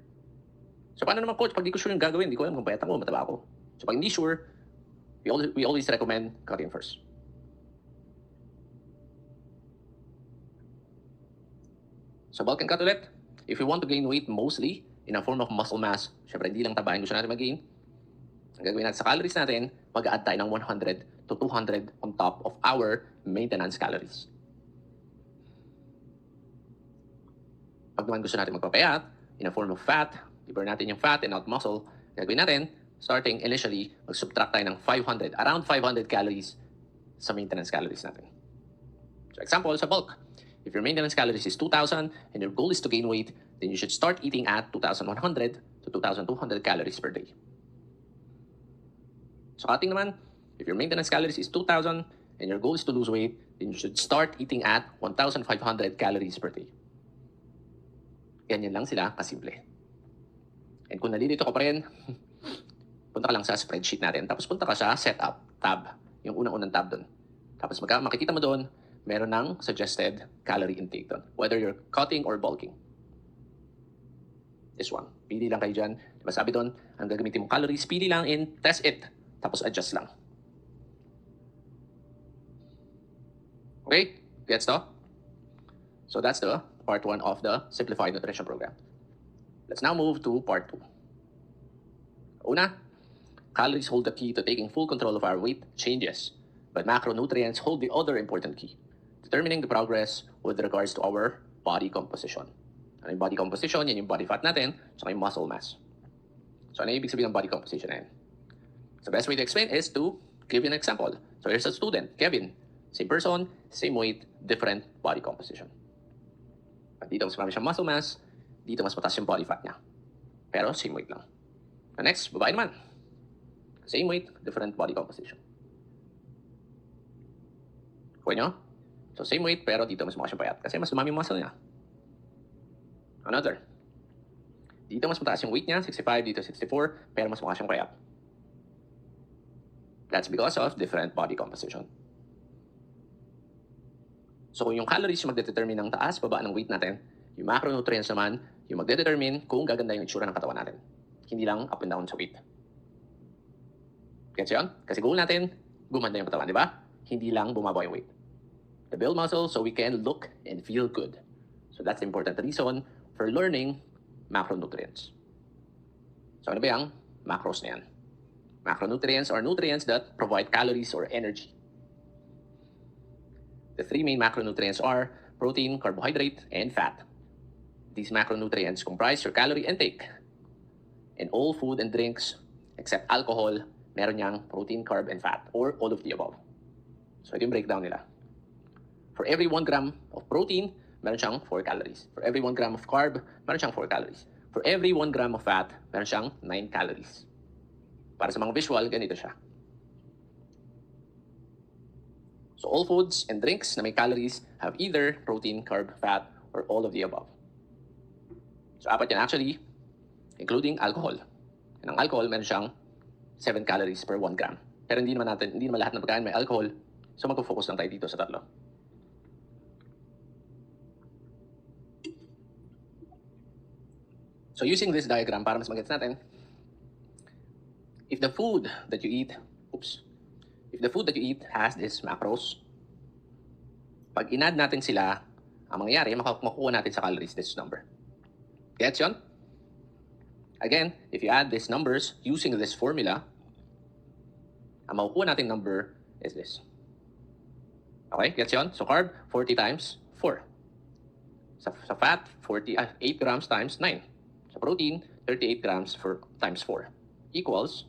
So paano naman coach, pag di ko sure yung gagawin, di ko alam kung payat ako, mataba ako. So pag hindi sure, we always recommend cutting first. So bulk and cut ulit. If you want to gain weight mostly in a form of muscle mass, syempre hindi lang tabahin gusto natin mag-gain. Ang gagawin natin sa calories natin, mag-a-add tayo ng 100 to 200 on top of our maintenance calories. Pag naman gusto natin magpapayat, in a form of fat, i-burn natin yung fat and not muscle, gagawin natin, starting initially, mag-subtract tayo ng 500, around 500 calories sa maintenance calories natin. So example, sa bulk, if your maintenance calories is 2,000 and your goal is to gain weight, then you should start eating at 2,100 to 2,200 calories per day. So cutting naman, if your maintenance calories is 2,000 and your goal is to lose weight, then you should start eating at 1,500 calories per day. Ganyan lang sila kasimple. And kung nalilito ka pa rin, punta ka lang sa spreadsheet natin. Tapos punta ka sa setup tab, yung unang-unang tab doon. Tapos makikita mo doon, meron ng suggested calorie intake doon. Whether you're cutting or bulking. This one. Pili lang kayo dyan. Diba sabi doon, ang gagamitin mong calories, pili lang in test it. Tapos adjust lang. Okay? Gets to? So that's the part 1 of the Simplified Nutrition Program. Let's now move to part 2. Una, calories hold the key to taking full control of our weight changes, but macronutrients hold the other important key, determining the progress with regards to our body composition. Ano yung body composition? Yan yung body fat natin, saka yung muscle mass. So ano yung ibig sabihin ng body composition na yan? The best way to explain is to give you an example. So here's a student, Kevin. Same person, same weight, different body composition. Dito mas marami siyang muscle mass, dito mas mataas yung body fat niya. Pero same weight lang. Next, babae naman. Same weight, different body composition. Kuha nyo? So same weight, pero dito mas mukha siyang payat kasi mas dumami yung muscle niya. Another. Dito mas mataas yung weight niya, 65, dito 64, pero mas mukha siyang payat. That's because of different body composition. So kung yung calories yung magdedetermine ng taas, baba ng weight natin, yung macronutrients naman, yung magdedetermine kung gaganda yung itsura ng katawan natin. Hindi lang up and down sa weight. Gets yun? Kasi goal natin, gumanda yung katawan, di ba? Hindi lang bumaba yung weight. To build muscle so we can look and feel good. So that's the important reason for learning macronutrients. So ano ba yung macros na yan? Macronutrients are nutrients that provide calories or energy. The three main macronutrients are protein, carbohydrate, and fat. These macronutrients comprise your calorie intake. In all food and drinks, except alcohol, meron niyang protein, carb, and fat, or all of the above. So ito yung breakdown nila. For every 1 gram of protein, meron siyang 4 calories. For every 1 gram of carb, meron siyang 4 calories. For every 1 gram of fat, meron siyang 9 calories. Para sa mga visual, ganito siya. So all foods and drinks na may calories have either protein, carb, fat, or all of the above. So apat yan actually, including alcohol. And ang alcohol, meron siyang 7 calories per 1 gram. Pero hindi naman lahat ng pagkain may alcohol. So magpo-focus lang tayo dito sa tatlo. So using this diagram para mas magets natin, if the food that you eat has these macros, pag in-add natin sila, ang mangyayari, makukuha natin sa calories this number. Gets yun? Again, if you add these numbers using this formula, ang makukuha natin number is this. Okay, gets yun? So carb, 40 times 4. Sa fat, 8 grams times 9. Sa protein, 38 grams times 4 equals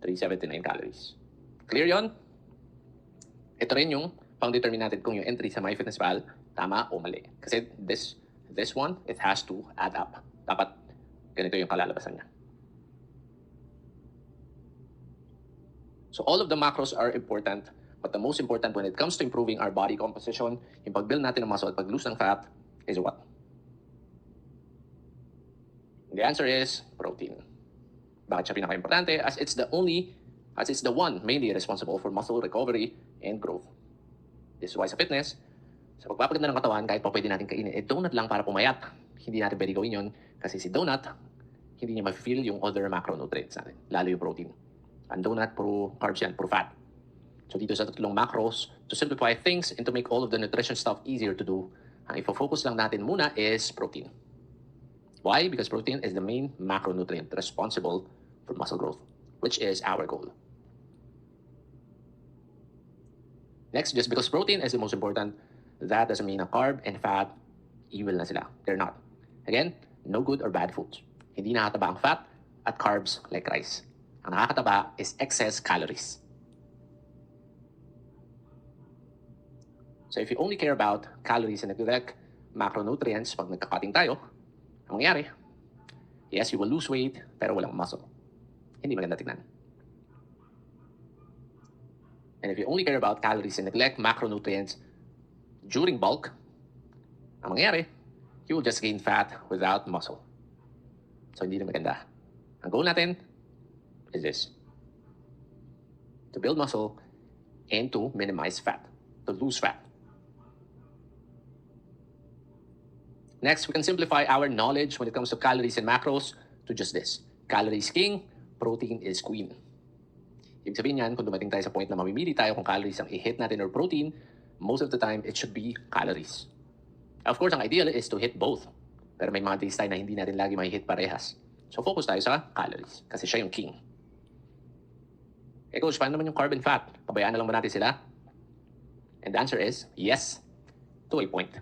379 calories. Clear yon? Ito rin yung pang-determine natin kung yung entry sa MyFitnessPal tama o mali. Kasi this one, it has to add up. Dapat ganito yung kalalabasan niya. So all of the macros are important, but the most important when it comes to improving our body composition, yung pag-build natin ng muscle at pag-lose ng fat, is what? And the answer is protein. Bakit siya pinaka-importante? As it's the one mainly responsible for muscle recovery and growth. This is why sa fitness, sa pagpapaganda ng katawan, kahit pa pwede natin kainin, donut lang para pumayat. Hindi natin pwede gawin yun kasi si donut, hindi niya ma-feel yung other macronutrients natin, lalo yung protein. Ang donut, puro carbs yan, puro fat. So dito sa tatlong macros, to simplify things and to make all of the nutrition stuff easier to do, ang ifo-focus lang natin muna is protein. Why? Because protein is the main macronutrient responsible for muscle growth, which is our goal. Next, just because protein is the most important, that doesn't mean a carb and fat, evil na sila. They're not. Again, no good or bad foods. Hindi nakataba ang fat at carbs like rice. Ang nakakataba is excess calories. So if you only care about calories and neglect macronutrients pag nagka-cutting tayo, ang mangyayari, yes, you will lose weight, pero walang muscle. Hindi maganda tignan. And if you only care about calories and neglect macronutrients during bulk, ang mangyayari, you will just gain fat without muscle. So hindi na maganda. Ang goal natin is this: to build muscle and to minimize fat, to lose fat. Next, we can simplify our knowledge when it comes to calories and macros to just this: calories king, protein is queen. Ibig sabihin yan, kung dumating tayo sa point na mamimili tayo kung calories ang i-hit natin or protein, most of the time, it should be calories. Of course, ang ideal is to hit both. Pero may mga days tayo na hindi natin lagi may hit parehas. So focus tayo sa calories kasi siya yung king. Coach, paano naman yung carb and fat? Pabayaan na lang ba natin sila? And the answer is yes, to a point.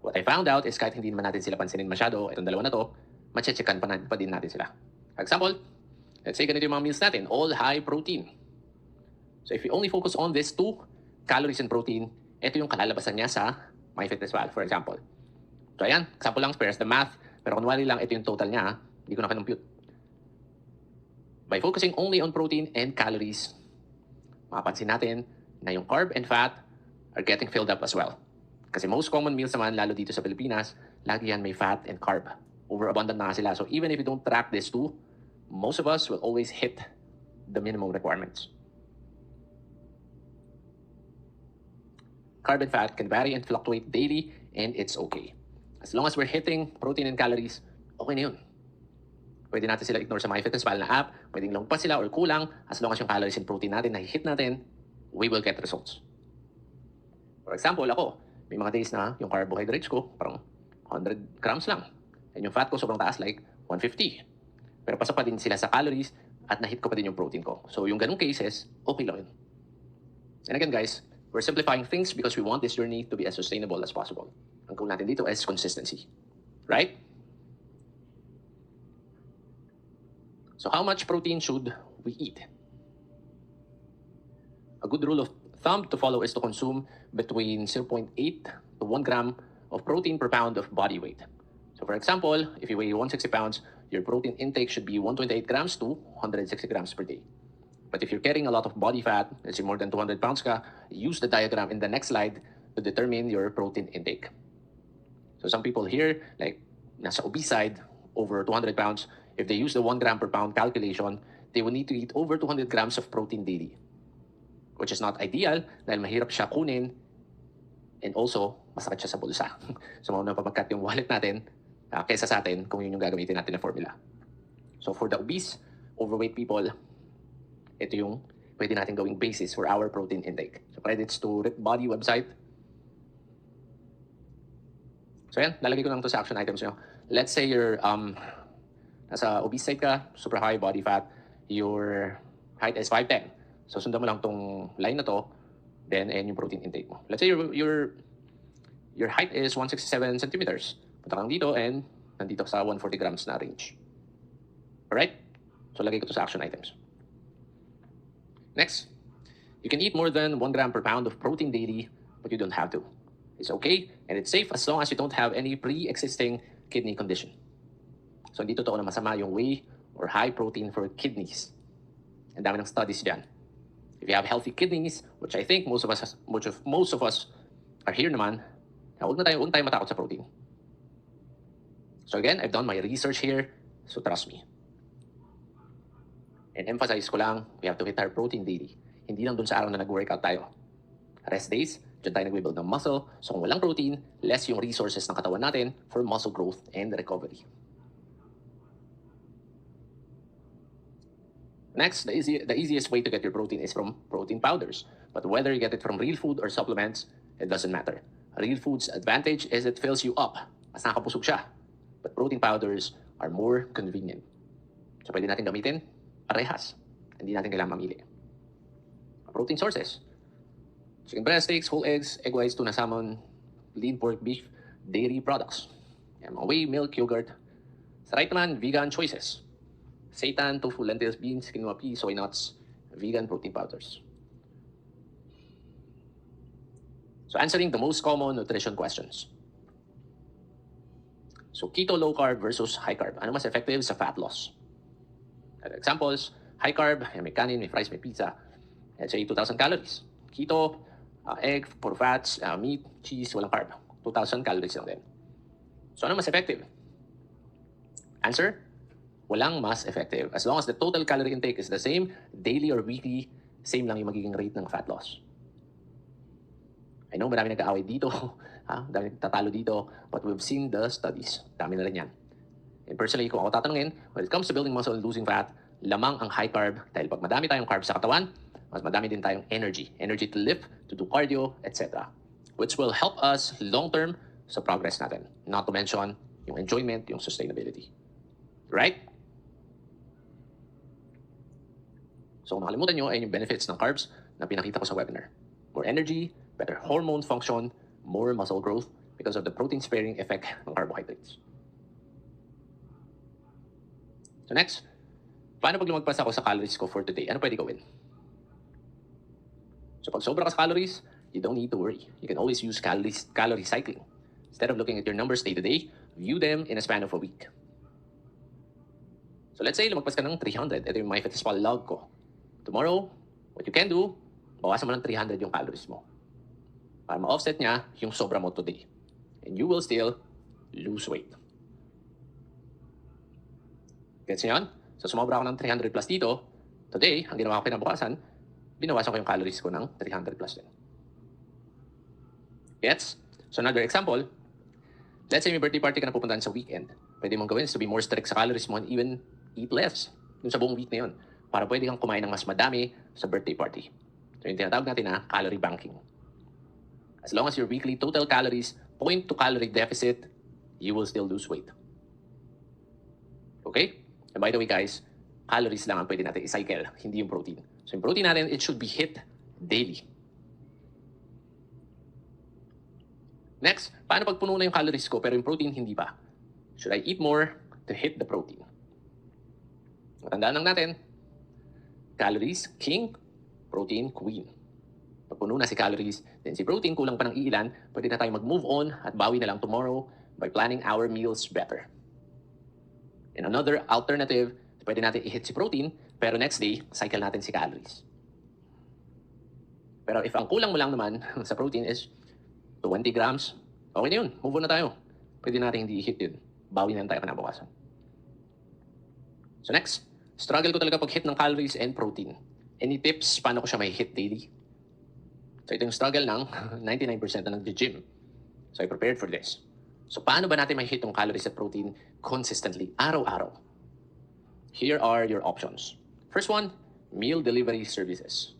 What I found out is kahit hindi naman natin sila pansinin masyado, itong dalawa na to, matche-checkan pa din natin sila. For example, let's say ganito yung mga meals natin, all high protein. So if you only focus on these two, calories and protein, ito yung kalalabasan niya sa MyFitnessPal, for example. So ayan, example lang, spares the math, pero kunwari lang ito yung total niya, hindi ko na kinumpute. By focusing only on protein and calories, mapapansin natin na yung carb and fat are getting filled up as well. Kasi most common meals naman, lalo dito sa Pilipinas, lagi yan may fat and carb. Overabundant na nga sila. So even if you don't track these two, most of us will always hit the minimum requirements. Carb and fat can vary and fluctuate daily, and it's okay. As long as we're hitting protein and calories, okay na yun. Pwede natin sila ignore sa MyFitnessPal na app, pwedeng longpas sila or kulang, as long as yung calories and protein natin na-hit natin, we will get results. For example, ako, may mga days na yung carbohydrates ko parang 100 grams lang. And yung fat ko sobrang taas, like 150. Pero pasok pa din sila sa calories at na-hit ko pa din yung protein ko. So yung ganung cases, okay lang yun. And again guys, we're simplifying things because we want this journey to be as sustainable as possible. Ang goal natin dito is consistency. Right? So how much protein should we eat? A good rule of thumb to follow is to consume between 0.8 to 1 gram of protein per pound of body weight. So for example, if you weigh 160 pounds, your protein intake should be 128 grams to 160 grams per day. But if you're carrying a lot of body fat, let's say more than 200 pounds ka, use the diagram in the next slide to determine your protein intake. So some people here, like nasa obese side, over 200 pounds, if they use the 1 gram per pound calculation, they will need to eat over 200 grams of protein daily, which is not ideal dahil mahirap siya kunin and also masakit siya sa bulsa. So mauna pamagkat yung wallet natin kaysa sa atin kung yun yung gagamitin natin na formula. So for the obese, overweight people, ito yung pwede natin gawing basis for our protein intake. So credits to Rip Body website. So yan, lalagay ko lang to sa action items nyo. Let's say you're nasa obese side ka, super high body fat, your height is 5'10". So sundan mo lang tong line na to, then and yung protein intake mo. Let's say your height is 167 centimeters. Punta ka lang dito and nandito sa 140 grams na range. Alright? So lagay ko to sa action items. Next, you can eat more than 1 gram per pound of protein daily, but you don't have to. It's okay and it's safe as long as you don't have any pre-existing kidney condition. So hindi totoo na masama yung whey or high protein for kidneys. Ang dami ng studies dyan. If you have healthy kidneys, which I think most of us are here naman, huwag tayo matakot sa protein. So again, I've done my research here. So trust me. And emphasize ko lang, we have to hit our protein daily. Hindi lang dun sa araw na nag-workout tayo. Rest days, dyan tayo nag-build ng muscle. So kung walang protein, less yung resources ng katawan natin for muscle growth and recovery. Next, the easiest way to get your protein is from protein powders. But whether you get it from real food or supplements, it doesn't matter. Real food's advantage is it fills you up. Mas nakakapusog siya. But protein powders are more convenient. So pwede natin gamitin parehas. Hindi natin kailangan mamili. Protein sources. Chicken breast steaks, whole eggs, egg whites, tuna salmon, lean pork, beef, dairy products. Yan, mga whey, milk, yogurt. Sa right naman, vegan choices. Seitan, tofu, lentils, beans, quinoa, pea, soy nuts, vegan protein powders. So answering the most common nutrition questions. So keto low carb versus high carb. Ano mas effective sa fat loss? Examples, high carb, may kanin, may fries, may pizza. Let's say 2,000 calories. Keto, egg, puro fats, meat, cheese, walang carb. 2,000 calories lang din. So ano mas effective? Answer? Walang mas effective. As long as the total calorie intake is the same, daily or weekly, same lang yung magiging rate ng fat loss. I know marami nag-aaway dito, dami nagtatalo dito, but we've seen the studies. Dami na rin yan. And personally, kung ako tatanungin, when it comes to building muscle and losing fat, lamang ang high carb dahil pag madami tayong carbs sa katawan, mas madami din tayong energy. Energy to lift, to do cardio, etc. Which will help us long-term sa progress natin. Not to mention yung enjoyment, yung sustainability. Right? So kung nakalimutan nyo ay yung benefits ng carbs na pinakita ko sa webinar. More energy, better hormone function, more muscle growth because of the protein-sparing effect ng carbohydrates. So next, paano pag lumagpas ako sa calories ko for today? Ano pwede gawin? So pag sobra ka sa calories, you don't need to worry. You can always use calorie cycling. Instead of looking at your numbers day to day, view them in a span of a week. So let's say lumagpas ka ng 300. Ito yung MyFitnessPal log ko. Tomorrow, what you can do, bawasan mo ng 300 yung calories mo. Para ma-offset niya yung sobra mo today. And you will still lose weight. Gets niyo yan? So sumobra ako ng 300 plus dito. Today, ang ginawa ko kinabukasan, binawasan ko yung calories ko ng 300 plus din. Gets? So another example, let's say may birthday party ka na pupuntahan sa weekend. Pwede mong gawin is to be more strict sa calories mo and even eat less dun sa buong week na yun. Para pwede kang kumain ng mas madami sa birthday party. So yung tinatawag natin na calorie banking. As long as your weekly total calories point to calorie deficit, you will still lose weight. Okay? And by the way guys, calories lang ang pwede natin i-cycle, hindi yung protein. So yung protein natin, it should be hit daily. Next, paano pag puno na yung calories ko pero yung protein hindi pa? Should I eat more to hit the protein? Matandaan lang natin, calories, king, protein, queen. Pag puno na si calories, then si protein kulang pa ng iilan, pwede na tayo mag-move on at bawi na lang tomorrow by planning our meals better. And another alternative, pwede natin i-hit si protein, pero next day, cycle natin si calories. Pero if ang kulang mo lang naman sa protein is 20 grams, okay na yun, move on na tayo. Pwede natin hindi i-hit yun. Bawi na lang tayo kinabukasan. So next, struggle ko talaga pag-hit ng calories and protein. Any tips paano ko siya may hit daily? So ito yung struggle ng 99% na nag-gym. So I prepared for this. So paano ba natin may hit yung calories at protein consistently, araw-araw? Here are your options. First one, meal delivery services.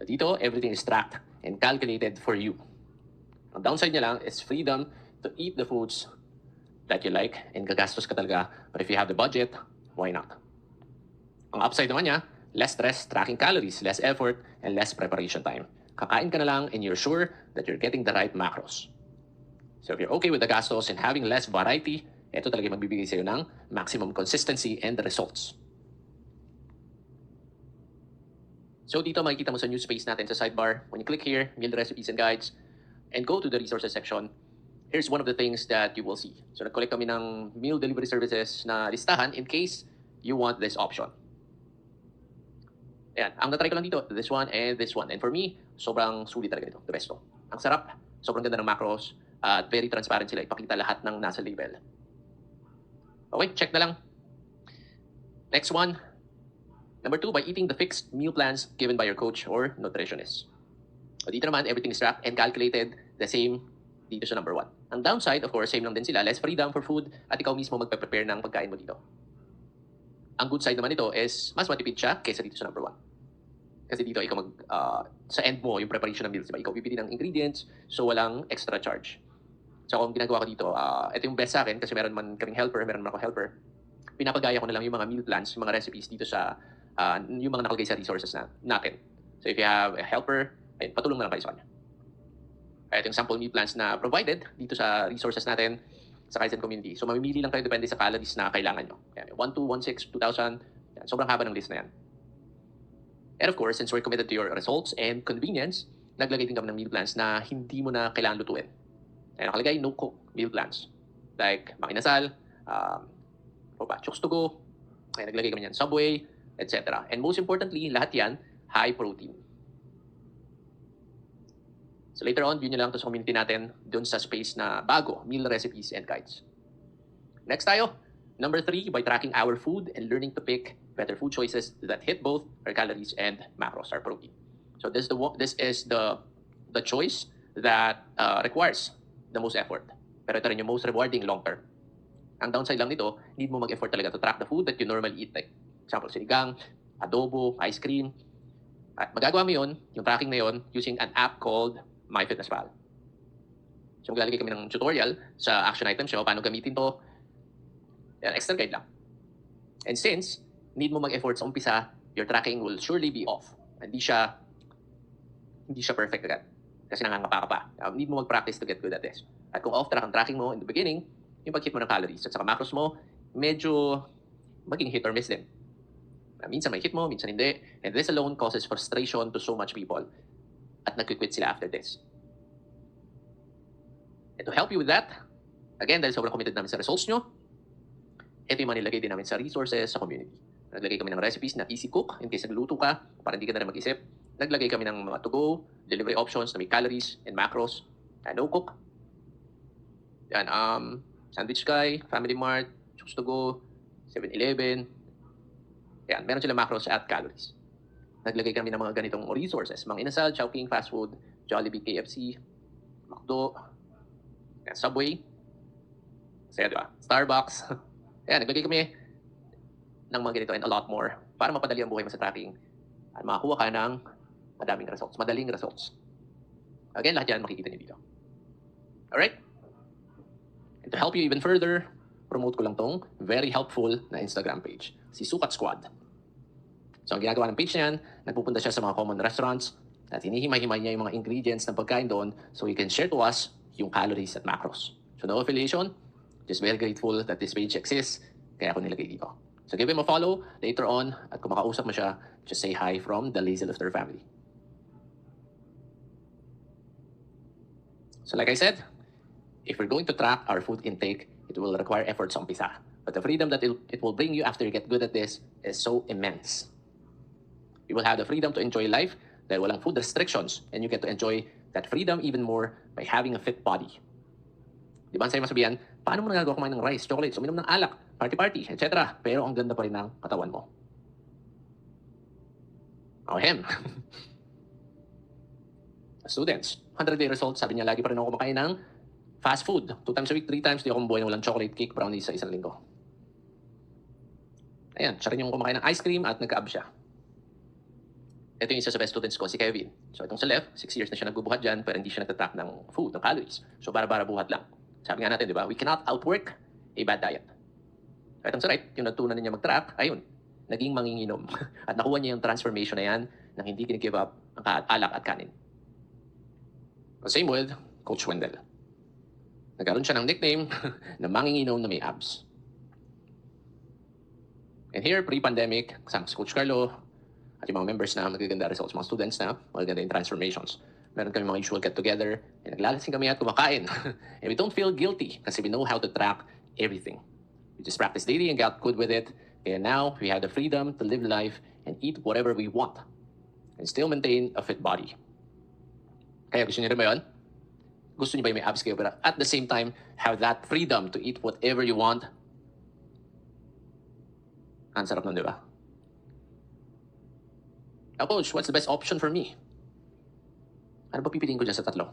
Dito, everything is tracked and calculated for you. Ang downside niya lang is freedom to eat the foods that you like and gagastos ka talaga. But if you have the budget, why not? Ang upside naman niya, less stress tracking calories, less effort, and less preparation time. Kakain ka na lang and you're sure that you're getting the right macros. So if you're okay with the gastos and having less variety, ito talaga magbibigay sa'yo ng maximum consistency and results. So dito makikita mo sa new space natin sa sidebar. When you click here, meal recipes and guides, and go to the resources section, here's one of the things that you will see. So nag-collect kami ng meal delivery services na listahan in case you want this option. Ayan, ang natry ko lang dito, this one and this one. And for me, sobrang sulit talaga ito, the best to. Ang sarap, sobrang ganda ng macros, at very transparent sila, ipakita lahat ng nasa label. Okay, check na lang. Next one, number 2, by eating the fixed meal plans given by your coach or nutritionist. So dito naman, everything is tracked and calculated the same dito sa number 1. Ang downside, of course, same lang din sila, less freedom for food at ikaw mismo magpe-prepare ng pagkain mo dito. Ang good side naman ito is mas matipid siya kaysa dito sa number 1. Kasi dito ikaw sa end mo, yung preparation ng meals, diba? Ikaw pipili ng ingredients, so walang extra charge. So kung ginagawa ko dito, ito yung best sa akin kasi meron man kaming helper, meron man ako helper. Pinapagaya ko na lang yung mga meal plans, yung mga recipes dito sa yung mga nakalagay sa resources natin. So if you have a helper, ayun, patulong na lang kayo sa kanya. Ito yung sample meal plans na provided dito sa resources natin sa Kaizen community. So mamimili lang kayo depende sa calories na kailangan nyo. Yan, 1, 2, 1, 6, 2,000. Yan, sobrang haba ng list na yan. And of course, since we're committed to your results and convenience, naglagay din kami ng meal plans na hindi mo na kailangan lutuin. Ayan, nakalagay, no-cook meal plans. Like, makinasal, chooks to go, ayan, naglagay kami yan, Subway, etc. And most importantly, lahat yan, high protein. So later on, view nyo lang to sa community natin dun sa space na bago, meal recipes and guides. Next tayo, number 3, by tracking our food and learning to pick better food choices that hit both our calories and macros, our protein. So this is the choice that requires the most effort. Pero ito rin yung most rewarding long term. Ang downside lang nito, need mo mag-effort talaga to track the food that you normally eat. Like, example, sinigang, adobo, ice cream. At magagawa mo yun, yung tracking na yun, using an app called MyFitnessPal. So maglalagay kami ng tutorial sa action items nyo, paano gamitin to. Yan, extra guide lang. And since need mo mag-effort sa umpisa, your tracking will surely be off. Hindi siya perfect agad. Kasi nangangapa ka pa. Need mo mag-practice to get good at this. At kung off-track ang tracking mo in the beginning, yung pag-hit mo ng calories at saka macros mo, medyo maging hit or miss din. Minsan may hit mo, minsan hindi. And this alone causes frustration to so much people. At nag-quit sila after this. And to help you with that, again, dahil sobrang committed namin sa results nyo, ito yung mga nilagay din namin sa resources sa community. Naglagay kami ng recipes na easy cook in case nagluto ka para hindi ka na rin mag-isip. Naglagay kami ng mga to-go, delivery options na may calories and macros, no-cook. Yan, Sandwich Guy, Family Mart, Choose to Go, 7-Eleven. Yan, meron sila macros at calories. Naglagay kami ng mga ganitong resources. Mga inasal, Chowking, fast food, Jollibee, KFC, McDo, yan, Subway, saya diba? Starbucks. Yan, naglagay kami ng mga ganito and a lot more para mapadali ang buhay mo sa tracking at makakuha ka ng madaming results, madaling results. Again, lahat yan makikita niyo dito. Alright? And to help you even further, promote ko lang tong very helpful na Instagram page, si Sukat Squad. So ang ginagawa ng page na yan, nagpupunta siya sa mga common restaurants at hinihimay-himay niya yung mga ingredients ng pagkain doon so he can share to us yung calories at macros. So no affiliation, just very grateful that this page exists, kaya ako nilagay dito. So give him a follow later on at kung makausap mo siya, just say hi from the Lazy Lifter family. So like I said, if we're going to track our food intake, it will require effort sa umpisa. But the freedom that it will bring you after you get good at this is so immense. You will have the freedom to enjoy life dahil walang food restrictions and you get to enjoy that freedom even more by having a fit body. Di ba ang sa'yo masabihan, paano mo nagagawa kumain ng rice, chocolates, uminom ng alak, party-party, etc. Pero ang ganda pa rin ng katawan mo. Him. Students, 100-day results, sabi niya, lagi pa rin ako kumakain ng fast food. 2 times a week, 3 times, di ako mabuhay ng walang chocolate cake, brownies sa isang linggo. Ayan, siya rin yung kumakain ng ice cream at nagka-ab siya. Ito yung isa sa best students ko, si Kevin. So itong sa left, 6 years na siya nagbubuhat dyan, pero hindi siya nagtatrack ng food, ng calories. So bara-bara buhat lang. Sabi nga natin, di ba, we cannot outwork a bad diet. Itong sa right, yung natutunan niya mag-track, ayun, naging manginginom. At nakuha niya yung transformation na yan nang hindi kinigive up ang alak at kanin. Same with Coach Wendell. Nagkaroon siya ng nickname na manginginom na may abs. And here, pre-pandemic, kasama si Coach Carlo, at yung mga members na magaganda results, mga students na magaganda yung transformations. Meron kami mga usual get-together, and naglalasing kami at kumakain. And we don't feel guilty kasi we know how to track everything. We just practice daily and got good with it. And now, we have the freedom to live life and eat whatever we want and still maintain a fit body. Kaya gusto niyo rin ba yun? Gusto niyo ba yung may abs kayo, pero at the same time, have that freedom to eat whatever you want? Ang sarap nun, di ba? Now, coach, what's the best option for me? Ano ba pipiliin ko dyan sa tatlo?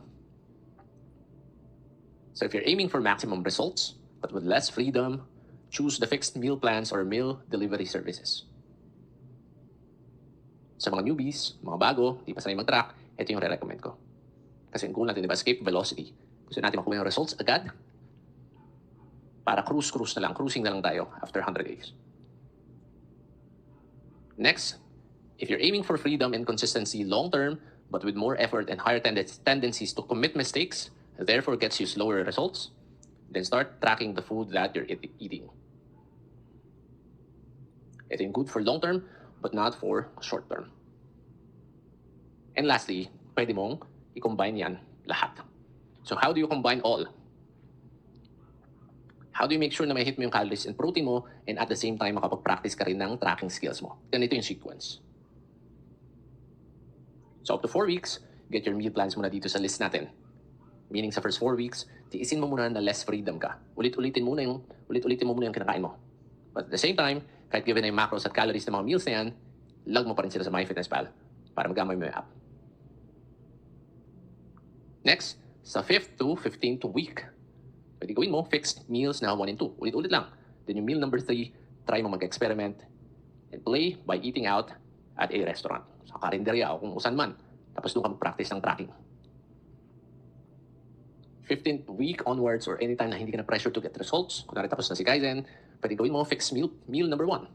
So if you're aiming for maximum results, but with less freedom, choose the fixed meal plans or meal delivery services. Sa mga newbies, mga bago, di pa sanay mag-track, ito yung re-recommend ko. Kasi ang goal natin, di ba, escape velocity. Gusto natin makuha yung results agad para cruising na lang tayo after 100 days. Next, if you're aiming for freedom and consistency long-term, but with more effort and higher tendencies to commit mistakes, therefore gets you slower results, then start tracking the food that you're eating. Ito yung good for long-term, but not for short-term. And lastly, pwede mong i-combine yan lahat. So how do you combine all? How do you make sure na may hit mo yung calories and protein mo and at the same time makapag-practice ka rin ng tracking skills mo? Ganito yung sequence. So up to 4 weeks, get your meal plans muna dito sa list natin. Meaning sa first 4 weeks, tiisin mo muna na less freedom ka. Ulit-ulitin mo muna yung kinakain mo. But at the same time, kahit given na yung macros at calories ng mga meals na yan, log mo pa rin sila sa MyFitnessPal para magamay mo yung app. Next, sa 5th to 15th week, pwede gawin mo fixed meals na 1 and 2. Ulit-ulit lang. Then yung meal number 3, try mo mag-experiment and play by eating out at a restaurant. Sa karinderya o kung usan man. Tapos doon ka mag-practice ng tracking. 15th week onwards or anytime na hindi ka na pressure to get results, kunwari tapos na si Kaizen, pwede gawin mo fixed meal number 1.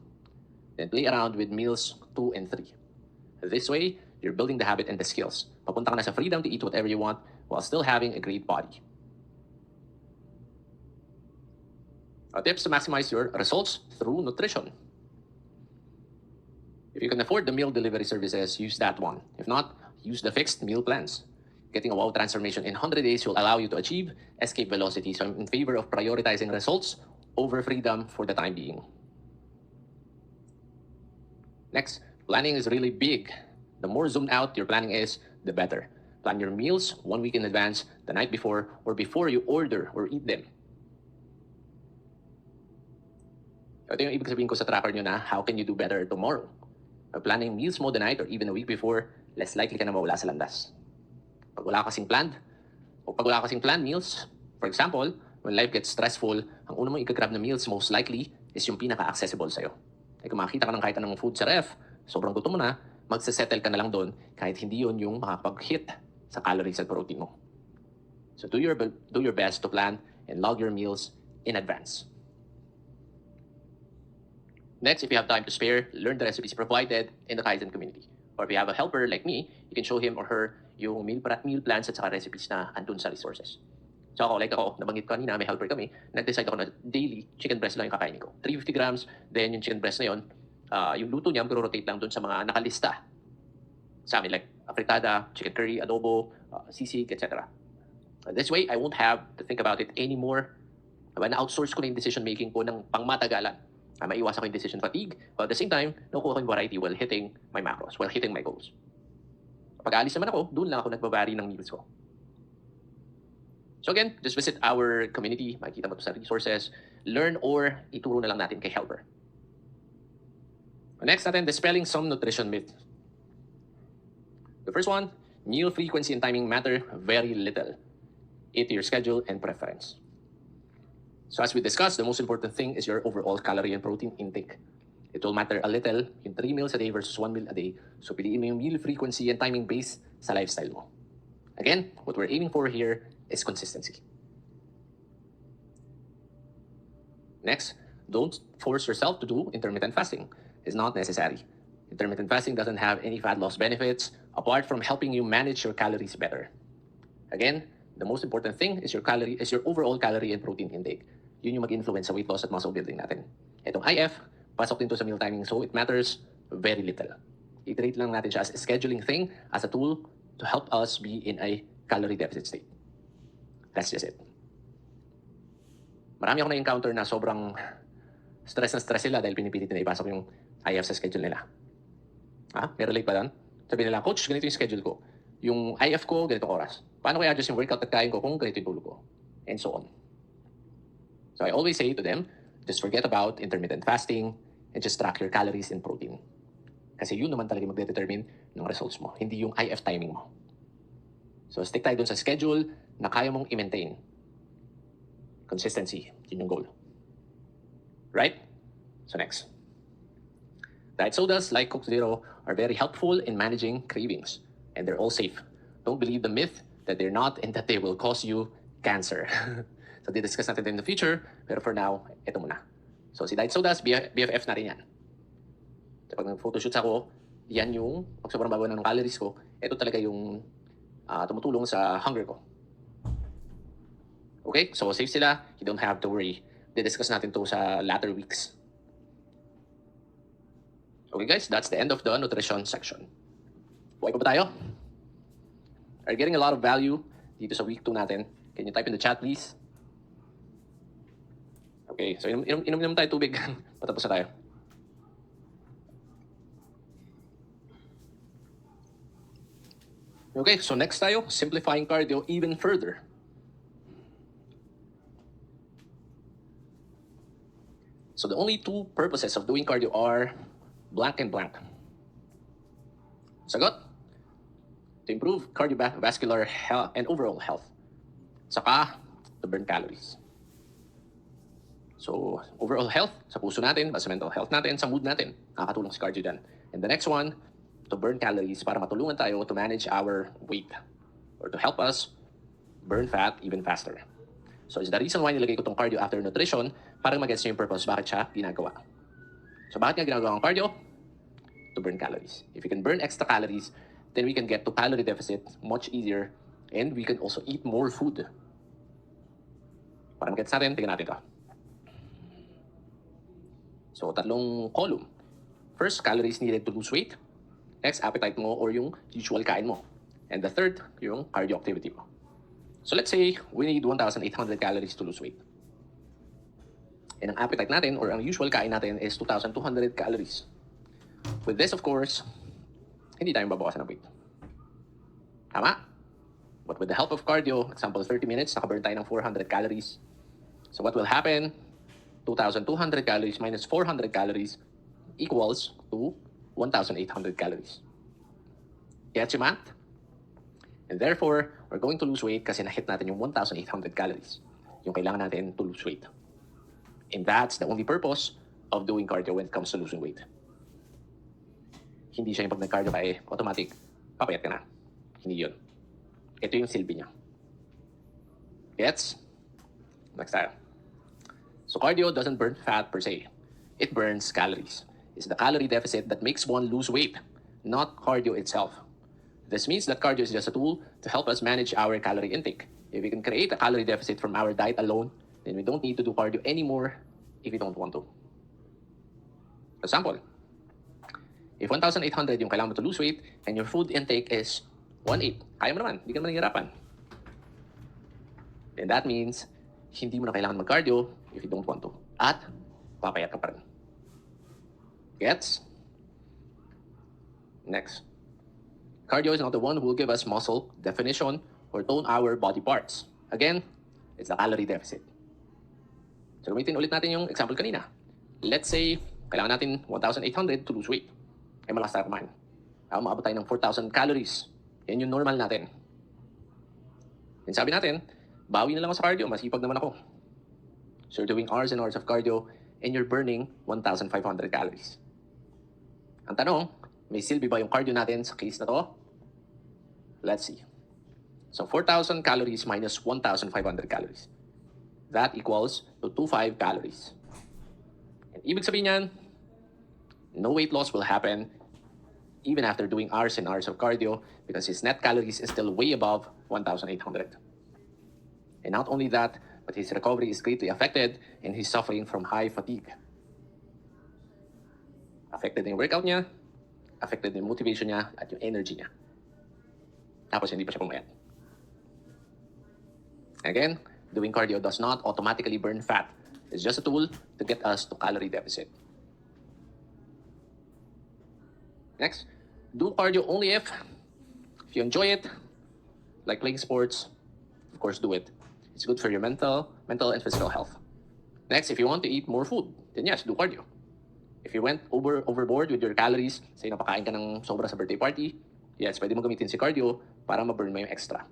Then play around with meals 2 and 3. This way, you're building the habit and the skills. Papunta ka na sa freedom to eat whatever you want while still having a great body. Tips to maximize your results through nutrition. If you can afford the meal delivery services, use that one. If not, use the fixed meal plans. Getting a wow transformation in 100 days will allow you to achieve escape velocity. So I'm in favor of prioritizing results over freedom for the time being. Next, planning is really big. The more zoomed out your planning is, the better. Plan your meals 1 week in advance, the night before, or before you order or eat them. Ito yung ibig sabihin ko sa tracker nyo na how can you do better tomorrow? By planning meals mo the night or even a week before, less likely ka na mawala sa landas. Pag wala kasing planned meals, for example, when life gets stressful, ang una mong ikagrab na meals most likely is yung pinaka-accessible sa'yo. Kung makita ka ng kahit anong food sa ref, sobrang gutom mo na, magsasettle ka na lang doon kahit hindi yun yung makapag-hit sa calories at protein mo. So do your best to plan and log your meals in advance. Next, if you have time to spare, learn the recipes provided in the Kaizen community. Or if you have a helper like me, you can show him or her yung meal plans at saka recipes na andun sa resources. So ako, nabanggit ko kanina, may helper kami, nag-decide ako na daily, chicken breast lang yung kakainin ko. 350 grams, then yung chicken breast na yun, yung luto niya, rotate lang dun sa mga nakalista sa amin, like afritada, chicken curry, adobo, sisig, etc. This way, I won't have to think about it anymore. Na-outsource ko na yung decision-making ko ng pangmatagalan. Maiwasan ko yung decision fatigue, while at the same time, nakuha ko yung variety while hitting my macros, while hitting my goals. Pag alis naman ako, doon lang ako nagbabari ng meals ko. So again, just visit our community, makikita mo ito sa resources, learn or ituro na lang natin kay helper. Next natin, dispelling some nutrition myths. The first one, meal frequency and timing matter very little. Eat to your schedule and preference. So as we discussed, the most important thing is your overall calorie and protein intake. It will matter a little, yung 3 meals a day versus 1 meal a day. So piliin mo yung meal frequency and timing based sa lifestyle mo. Again, what we're aiming for here is consistency. Next, don't force yourself to do intermittent fasting. It's not necessary. Intermittent fasting doesn't have any fat loss benefits apart from helping you manage your calories better. Again, the most important thing is your overall calorie and protein intake. Yun yung mag-influence sa weight loss at muscle building natin. Itong IF, pasok din to sa meal timing, so it matters very little. I-treat lang natin siya as a scheduling thing, as a tool to help us be in a calorie deficit state. That's just it. Marami ako na-encounter na sobrang stress sila dahil pinipilit na ipasok yung IF sa schedule nila. May relate ba doon? Sabi nila, coach, ganito yung schedule ko. Yung IF ko, ganitong oras. Paano ko i-adjust yung workout at kain ko kung ganito yung tulog ko? And so on. So I always say to them, just forget about intermittent fasting, and just track your calories and protein. Kasi yun naman talaga magde-determine ng results mo, hindi yung IF timing mo. So stick tayo dun sa schedule na kaya mong i-maintain. Consistency, yun yung goal. Right? So next. Diet sodas like Coke Zero are very helpful in managing cravings, and they're all safe. Don't believe the myth that they're not and that they will cause you cancer. So di-discuss natin in the future, pero for now, ito muna. So si Diet Sodas, BFF na rin yan. Kapag nag-photoshoot ako, yan yung, pag sobrang bago na ng calories ko, ito talaga yung tumutulong sa hunger ko. Okay? So safe sila, you don't have to worry. Di-discuss natin to sa latter weeks. Okay guys, that's the end of the nutrition section. Buhay pa ba tayo? Are you getting a lot of value dito sa week 2 natin? Can you type in the chat please? Okay, so inom tayo tubig. Patapos na tayo. Okay, so next tayo, simplifying cardio even further. So the only two purposes of doing cardio are blank and blank. Sagot? To improve cardiovascular health and overall health. Saka, to burn calories. So, overall health, sa puso natin, sa mental health natin, sa mood natin, nakakatulong si cardio dyan. And the next one, to burn calories para matulungan tayo to manage our weight or to help us burn fat even faster. So, it's the reason why nilagay ko tong cardio after nutrition para mag-gets nyo yung purpose bakit siya ginagawa. So, bakit nga ginagawa ang cardio? To burn calories. If we can burn extra calories, then we can get to calorie deficit much easier and we can also eat more food. Para mag-gets natin, tingnan natin ito. So, tatlong column. First, calories needed to lose weight. Next, appetite mo or yung usual kain mo. And the third, yung cardio activity mo. So, let's say we need 1,800 calories to lose weight. And ang appetite natin or ang usual kain natin is 2,200 calories. With this, of course, hindi tayo babawasan ng weight. Tama? But with the help of cardio, example 30 minutes, nakaburn tayo ng 400 calories. So what will happen? 2,200 calories minus 400 calories equals to 1,800 calories. Gets yung math? And therefore, we're going to lose weight kasi na-hit natin yung 1,800 calories. Yung kailangan natin to lose weight. And that's the only purpose of doing cardio when it comes to losing weight. Hindi siya yung pag nag-cardio ka automatic, papayat ka na. Hindi yun. Ito yung silbi niya. Gets? Next tayo. So cardio doesn't burn fat per se. It burns calories. It's the calorie deficit that makes one lose weight, not cardio itself. This means that cardio is just a tool to help us manage our calorie intake. If we can create a calorie deficit from our diet alone, then we don't need to do cardio anymore if we don't want to. For example, if 1,800 yung kailangan mo to lose weight and your food intake is 1,800, kaya mo naman, hindi ka naman nahihirapan. Then that means hindi mo na kailangan mag-cardio if you don't want to. At papayat ka pa rin. Gets? Next. Cardio is not the one who will give us muscle definition or tone our body parts. Again, it's the calorie deficit. So gamitin ulit natin yung example kanina. Let's say, kailangan natin 1,800 to lose weight. Ay malakas tayo kumain. Maabot tayo ng 4,000 calories. Yan yung normal natin. And sabi natin, bawi na lang ako sa cardio, masipag naman ako. So you're doing hours and hours of cardio and you're burning 1,500 calories. Ang tanong, may silbi ba yung cardio natin sa case na to? Let's see. So 4,000 calories minus 1,500 calories. That equals to 25 calories. And ibig sabihin yan, no weight loss will happen even after doing hours and hours of cardio because his net calories is still way above 1,800. And not only that, but his recovery is greatly affected and he's suffering from high fatigue. Affected yung workout niya, affected yung motivation niya at yung energy niya. Tapos hindi pa siya pumayat. Again, doing cardio does not automatically burn fat. It's just a tool to get us to calorie deficit. Next, do cardio only if you enjoy it, like playing sports, of course do it. It's good for your mental and physical health. Next, if you want to eat more food, then yes, do cardio. If you went overboard with your calories, say napakain ka ng sobra sa birthday party, yes, pwede mo gamitin si cardio para ma-burn mo yung extra.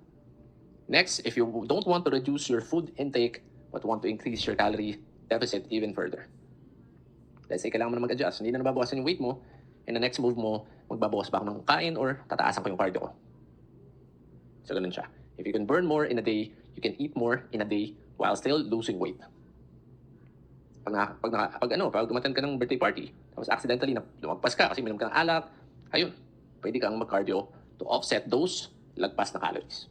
Next, if you don't want to reduce your food intake but want to increase your calorie deficit even further. Let's say kailangan mo na mag-adjust, hindi na nababawasan yung weight mo, and the next move mo, magbabawas ba ako ng kain or tataasan ko yung cardio ko. So ganun siya. If you can burn more in a day, you can eat more in a day while still losing weight. Pag dumating ka ng birthday party, tapos accidentally lumagpas ka kasi minom ka ng alak, ayun, pwede kang mag-cardio to offset those lagpas na calories.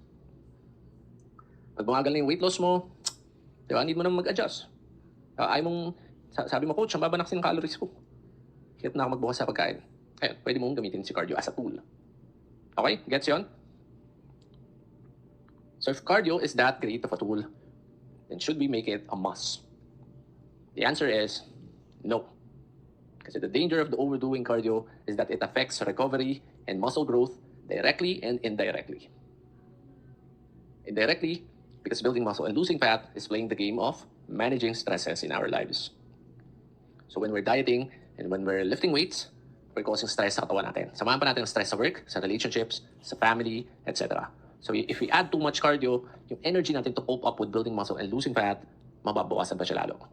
Pag bumagal na yung weight loss mo, di ba, need mo na mag-adjust. Sabi mo, coach, ang babanak ng calories ko. Hirap na ako magbukas sa pagkain. Ayun, pwede mong gamitin si cardio as a tool. Okay, gets yun? So if cardio is that great of a tool, then should we make it a must? The answer is no. Because the danger of the overdoing cardio is that it affects recovery and muscle growth directly and indirectly. Indirectly, because building muscle and losing fat is playing the game of managing stresses in our lives. So when we're dieting and when we're lifting weights, we're causing stress sa katawan natin. Samahan pa natin ang stress sa work, sa relationships, sa family, etc. So if we add too much cardio, yung energy natin to cope up with building muscle and losing fat, mababawasan pa siya lalo.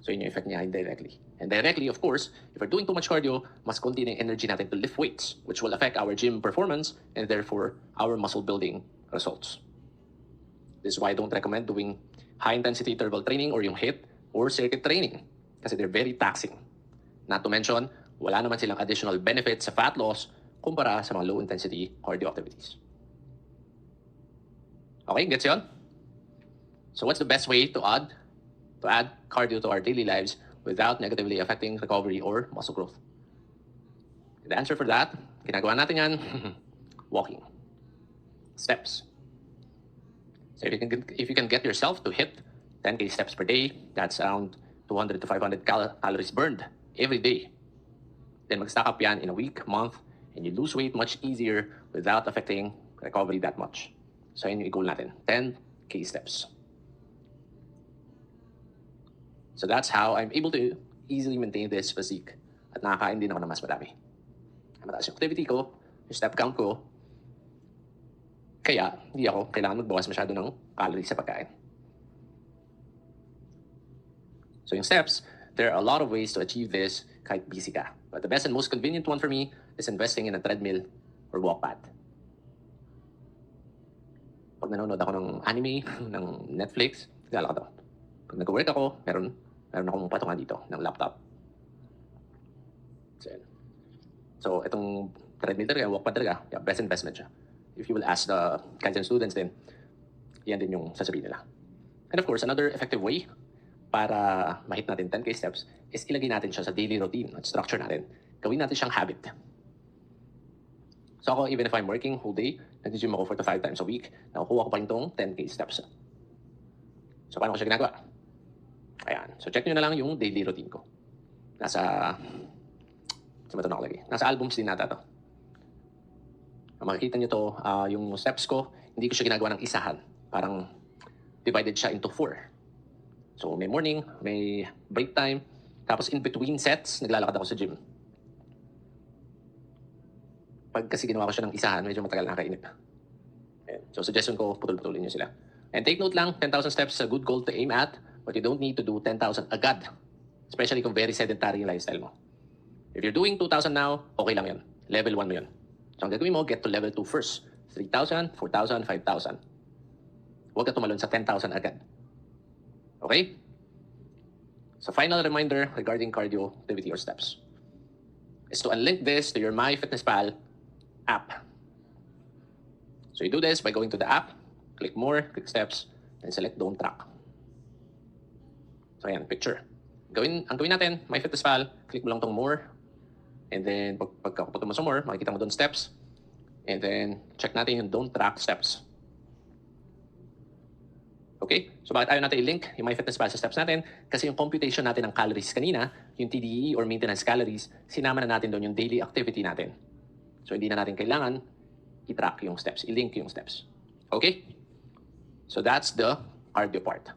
So yun yung effect niya indirectly. And directly, of course, if we're doing too much cardio, mas konti na yung energy natin to lift weights, which will affect our gym performance and therefore our muscle building results. This is why I don't recommend doing high-intensity interval training or yung HIIT or circuit training kasi they're very taxing. Not to mention, wala naman silang additional benefits sa fat loss kumpara sa mga low-intensity cardio activities. Okay, gets yun? So what's the best way to add cardio to our daily lives without negatively affecting recovery or muscle growth? The answer for that, ginagawa natin yan, walking. Steps. So if you can get yourself to hit 10K steps per day, that's around 200 to 500 calories burned every day. Then mag-stack up yan in a week, month, and you lose weight much easier without affecting recovery that much. So yun yung goal natin, 10K steps. So that's how I'm able to easily maintain this physique at nakakain din ako ng mas marami. Mataas yung activity ko, yung step count ko, kaya hindi ako kailangan magbawas masyado ng calories sa pagkain. So yung steps, there are a lot of ways to achieve this kahit busy ka. But the best and most convenient one for me is investing in a treadmill or walk pad. Pag nanonood ako ng anime, ng Netflix, gala ko to. Pag nag-work ako, meron akong patungan dito ng laptop. So itong treadmill talaga, walk pad talaga, best investment siya. If you will ask the Kaizen students din, yan din yung sasabihin nila. And of course, another effective way para ma-hit natin 10K steps is ilagay natin siya sa daily routine at structure natin. Gawin natin siyang habit. So ako, even if I'm working whole day, nag-gym ako 4 to 5 times a week, nakukuha ko pa rin itong 10K steps. So paano ko siya ginagawa? Ayan. So check nyo na lang yung daily routine ko. Nasa albums din nata to. Makikita nyo to, yung steps ko, hindi ko siya ginagawa ng isahan. Parang divided siya into 4. So may morning, may break time, tapos in between sets, naglalakad ako sa gym. Pag kasi ginawa ko siya ng isahan, medyo matagal nakakainip. So suggestion ko, putol-putulin nyo sila. And take note lang, 10,000 steps is a good goal to aim at, but you don't need to do 10,000 agad. Especially kung very sedentary yung lifestyle mo. If you're doing 2,000 now, okay lang yun. Level 1 mo yun. So ang gagawin mo, get to level 2 first. 3,000, 4,000, 5,000. Huwag ka tumalon sa 10,000 agad. Okay? So final reminder regarding cardio activity or steps is to unlink this to your MyFitnessPal app. So you do this by going to the app, click more, click steps, and select don't track. So ayan, picture. Ang gawin natin, MyFitnessPal, click mo lang tong more, and then pagkapunta mo sa more, makikita mo doon steps, and then check natin yung don't track steps. Okay? So bakit ayaw natin i-link yung MyFitnessPal sa steps natin? Kasi yung computation natin ng calories kanina, yung TDE or maintenance calories, sinama na natin doon yung daily activity natin. So hindi na natin kailangan i-track yung steps, i-link yung steps. Okay? So that's the cardio part.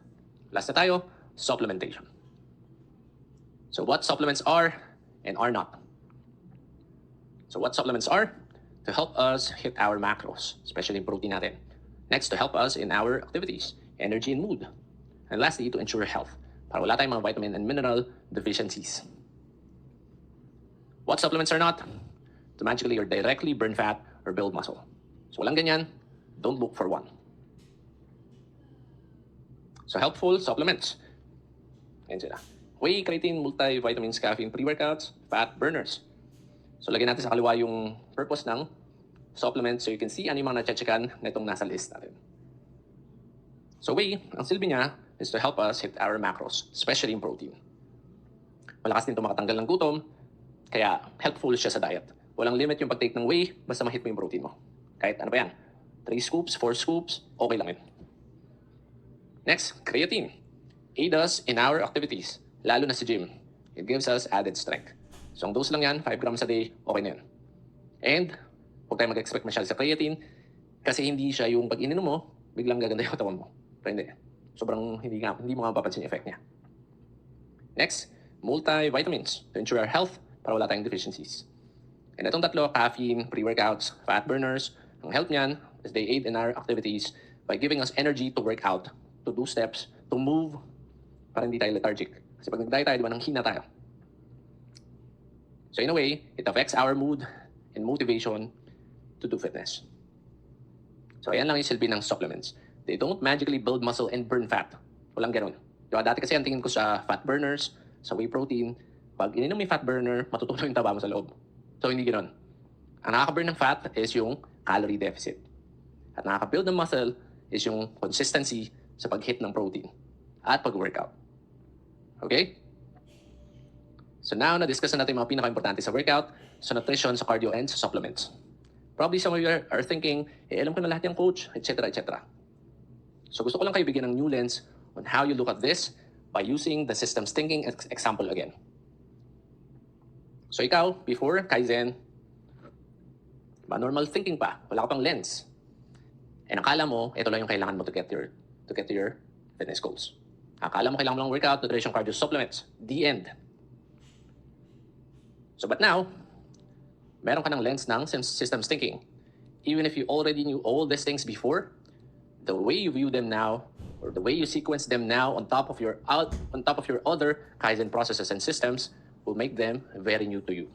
Last na tayo, supplementation. So what supplements are and are not. So what supplements are? To help us hit our macros, especially protein natin. Next, to help us in our activities, energy and mood. And lastly, to ensure health, para wala tayong mga vitamin and mineral deficiencies. What supplements are not? To magically or directly burn fat or build muscle. So walang ganyan, don't look for one. So helpful supplements. Ayan sila. Whey, creatine, multivitamins, caffeine, pre-workouts, fat burners. So lagyan natin sa kaliwa yung purpose ng supplements so you can see ano yung mga na-checkan na itong nasa list natin. So whey, ang silbi niya is to help us hit our macros, especially in protein. Malakas din ito makatanggal ng gutom, kaya helpful siya sa diet. Walang limit yung pag-take ng whey, basta ma-hit mo yung protein mo. Kahit ano pa yan, 3 scoops, 4 scoops, okay lang yun. Next, creatine. Aid us in our activities, lalo na sa gym. It gives us added strength. So ang dose lang yan, 5 grams a day, okay na yun. And, huwag tayo mag-expect masyado sa creatine kasi hindi siya yung pag ininom mo, biglang gaganda yung katawan mo. Pero hindi. Sobrang hindi mo nga mapapansin yung effect niya. Next, multivitamins to ensure our health para wala tayong deficiencies. And itong tatlo, caffeine, pre-workouts, fat burners, ang help niyan is they aid in our activities by giving us energy to work out, to do steps, to move, para hindi tayo lethargic. Kasi pag nag-diet tayo, di ba, nang hina tayo. So in a way, it affects our mood and motivation to do fitness. So ayan lang yung silbi ng supplements. They don't magically build muscle and burn fat. Walang ganun. Diba, dati kasi ang tingin ko sa fat burners, sa whey protein, pag ininom yung fat burner, matutuloy yung taba mo sa loob. So hindi ganun. Ang nakaka-burn ng fat is yung calorie deficit. At nakaka-build ng muscle is yung consistency sa pag-hit ng protein at pag-workout. Okay? So now, na-discuss na natin yung mga pinaka-importante sa workout, sa nutrition, sa cardio, and sa supplements. Probably some of you are thinking, alam ko na lahat yung coach, etc., etc. So gusto ko lang kayo bigyan ng new lens on how you look at this by using the systems thinking example again. So ikaw, before Kaizen, normal thinking pa, wala ka pang lens. And akala mo, ito lang yung kailangan mo to get your fitness goals. Akala mo kailangan mo lang workout, nutrition, cardio, supplements. The end. So but now, meron ka ng lens ng systems thinking. Even if you already knew all these things before, the way you view them now, or the way you sequence them now on top of your other Kaizen processes and systems, will make them very new to you.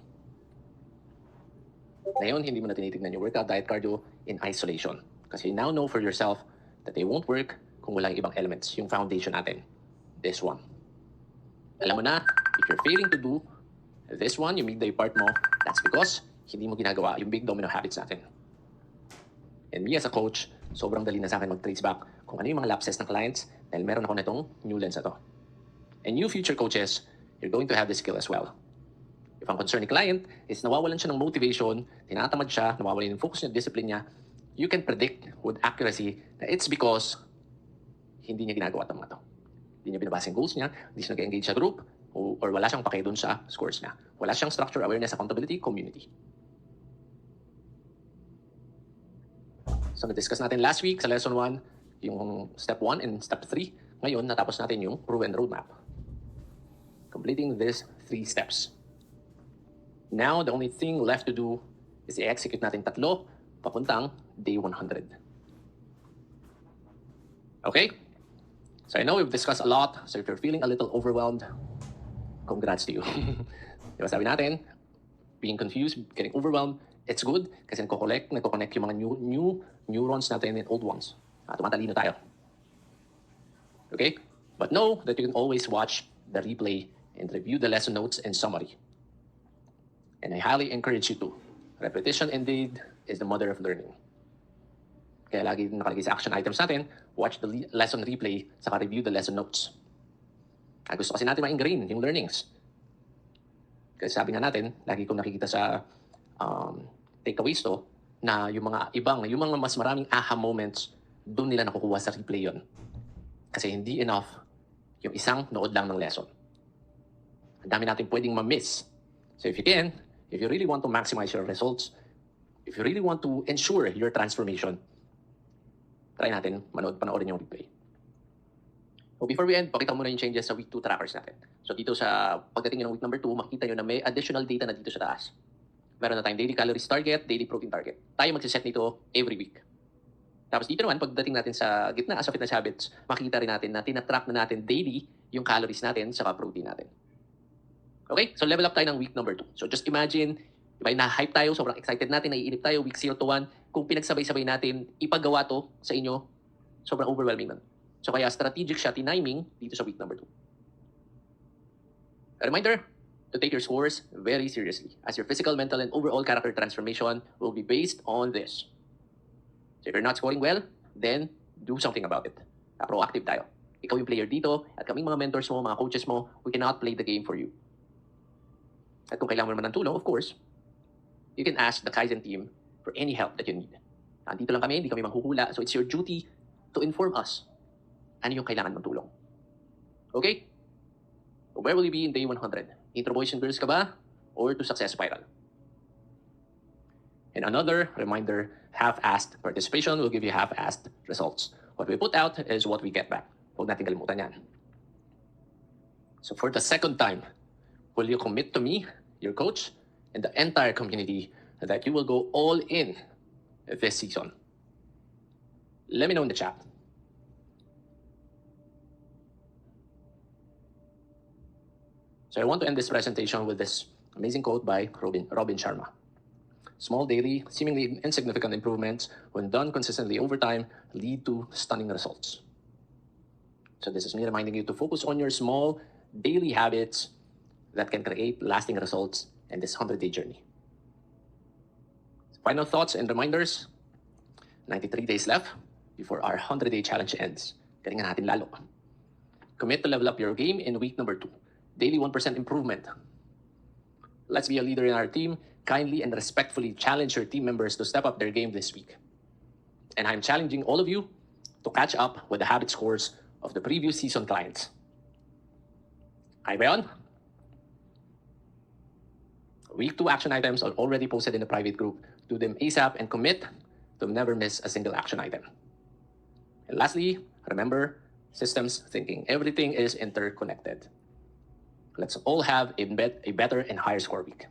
Ngayon, hindi mo na tinitignan yung workout, diet, cardio in isolation. Kasi you now know for yourself that they won't work kung walang ibang elements, yung foundation natin. This one. Alam mo na, if you're failing to do this one, yung midday part mo, that's because hindi mo ginagawa yung big domino habits natin. And me as a coach, sobrang dali na sa akin mag-trace back kung ano yung mga lapses ng clients dahil meron ako nitong new lens na to. And you future coaches, you're going to have this skill as well. If ang concern ni client is nawawalan siya ng motivation, tinatamad siya, nawawalan yung focus niya, discipline niya, you can predict with accuracy na it's because hindi niya ginagawa itong mga to. Hindi niya binabasa yung goals niya, hindi siya nag-engage sa group, or wala siyang pake dun sa scores niya. Wala siyang structure, awareness, accountability, community. So na-discuss natin last week sa lesson 1, yung step 1 and step 3. Ngayon, natapos natin yung proven roadmap. Completing these 3 steps. Now, the only thing left to do is i-execute natin 3 papuntang day 100. Okay? So I know we've discussed a lot, so if you're feeling a little overwhelmed, congrats to you. Diba sabi natin, being confused, getting overwhelmed, it's good kasi nagko-connect yung mga new neurons natin and old ones. Tumatalino tayo. Okay? But know that you can always watch the replay and review the lesson notes and summary. And I highly encourage you to. Repetition indeed is the mother of learning. Kaya lagi nakalagay sa action items natin, watch the lesson replay, saka review the lesson notes. Gusto kasi natin ma-ingrain yung learnings. Kasi sabi nga natin, lagi kong nakikita sa takeaways to, na yung mga mas maraming aha moments, doon nila nakukuha sa replay yon. Kasi hindi enough yung isang nood lang ng lesson. Ang dami natin pwedeng ma-miss. So if you really want to maximize your results, if you really want to ensure your transformation, try natin panoorin yung replay. So before we end, pakita ko muna yung changes sa week 2 trackers natin. So dito sa pagdating nyo ng week number 2, makikita nyo na may additional data na dito sa taas. Meron na tayong daily calories target, daily protein target. Tayo magsiset nito every week. Tapos dito naman, pagdating natin sa gitna, sa fitness habits, makikita rin natin na tinatrack na natin daily yung calories natin sa protein natin. Okay? So level up tayo ng week number 2. So just imagine, diba, na-hype tayo, sobrang excited natin, naiinip tayo, week 0 to 1. Kung pinagsabay-sabay natin, ipagawa to sa inyo, sobrang overwhelming nun. So kaya strategic siya, tiniming dito sa week number 2. A reminder to take your scores very seriously, as your physical, mental, and overall character transformation will be based on this. So if you're not scoring well, then do something about it. Proactive tayo. Ikaw yung player dito, at kaming mga mentors mo, mga coaches mo, we cannot play the game for you. At kung kailangan mo naman ng tulong, of course, you can ask the Kaizen team for any help that you need. Nandito lang kami, hindi kami manghuhula, so it's your duty to inform us ano yung kailangan mong tulong. Okay? So where will you be in day 100? Intro boys and girls ka ba? Or to success spiral? And another reminder, half-assed participation will give you half-assed results. What we put out is what we get back. Huwag natin kalimutan yan. So for the second time, will you commit to me, your coach, and the entire community that you will go all in this season? Let me know in the chat. So I want to end this presentation with this amazing quote by Robin Sharma. Small daily, seemingly insignificant improvements, when done consistently over time, lead to stunning results. So this is me reminding you to focus on your small daily habits that can create lasting results in this 100-day journey. Final thoughts and reminders, 93 days left before our 100-day challenge ends. Galingan natin lalo. Commit to level up your game in week number 2. Daily 1% improvement. Let's be a leader in our team. Kindly and respectfully challenge your team members to step up their game this week. And I'm challenging all of you to catch up with the habit scores of the previous season clients. Kaya ba yun? Week 2 action items are already posted in the private group. Do them ASAP and commit to never miss a single action item. And lastly, remember systems thinking. Everything is interconnected. Let's all have a better and higher score week.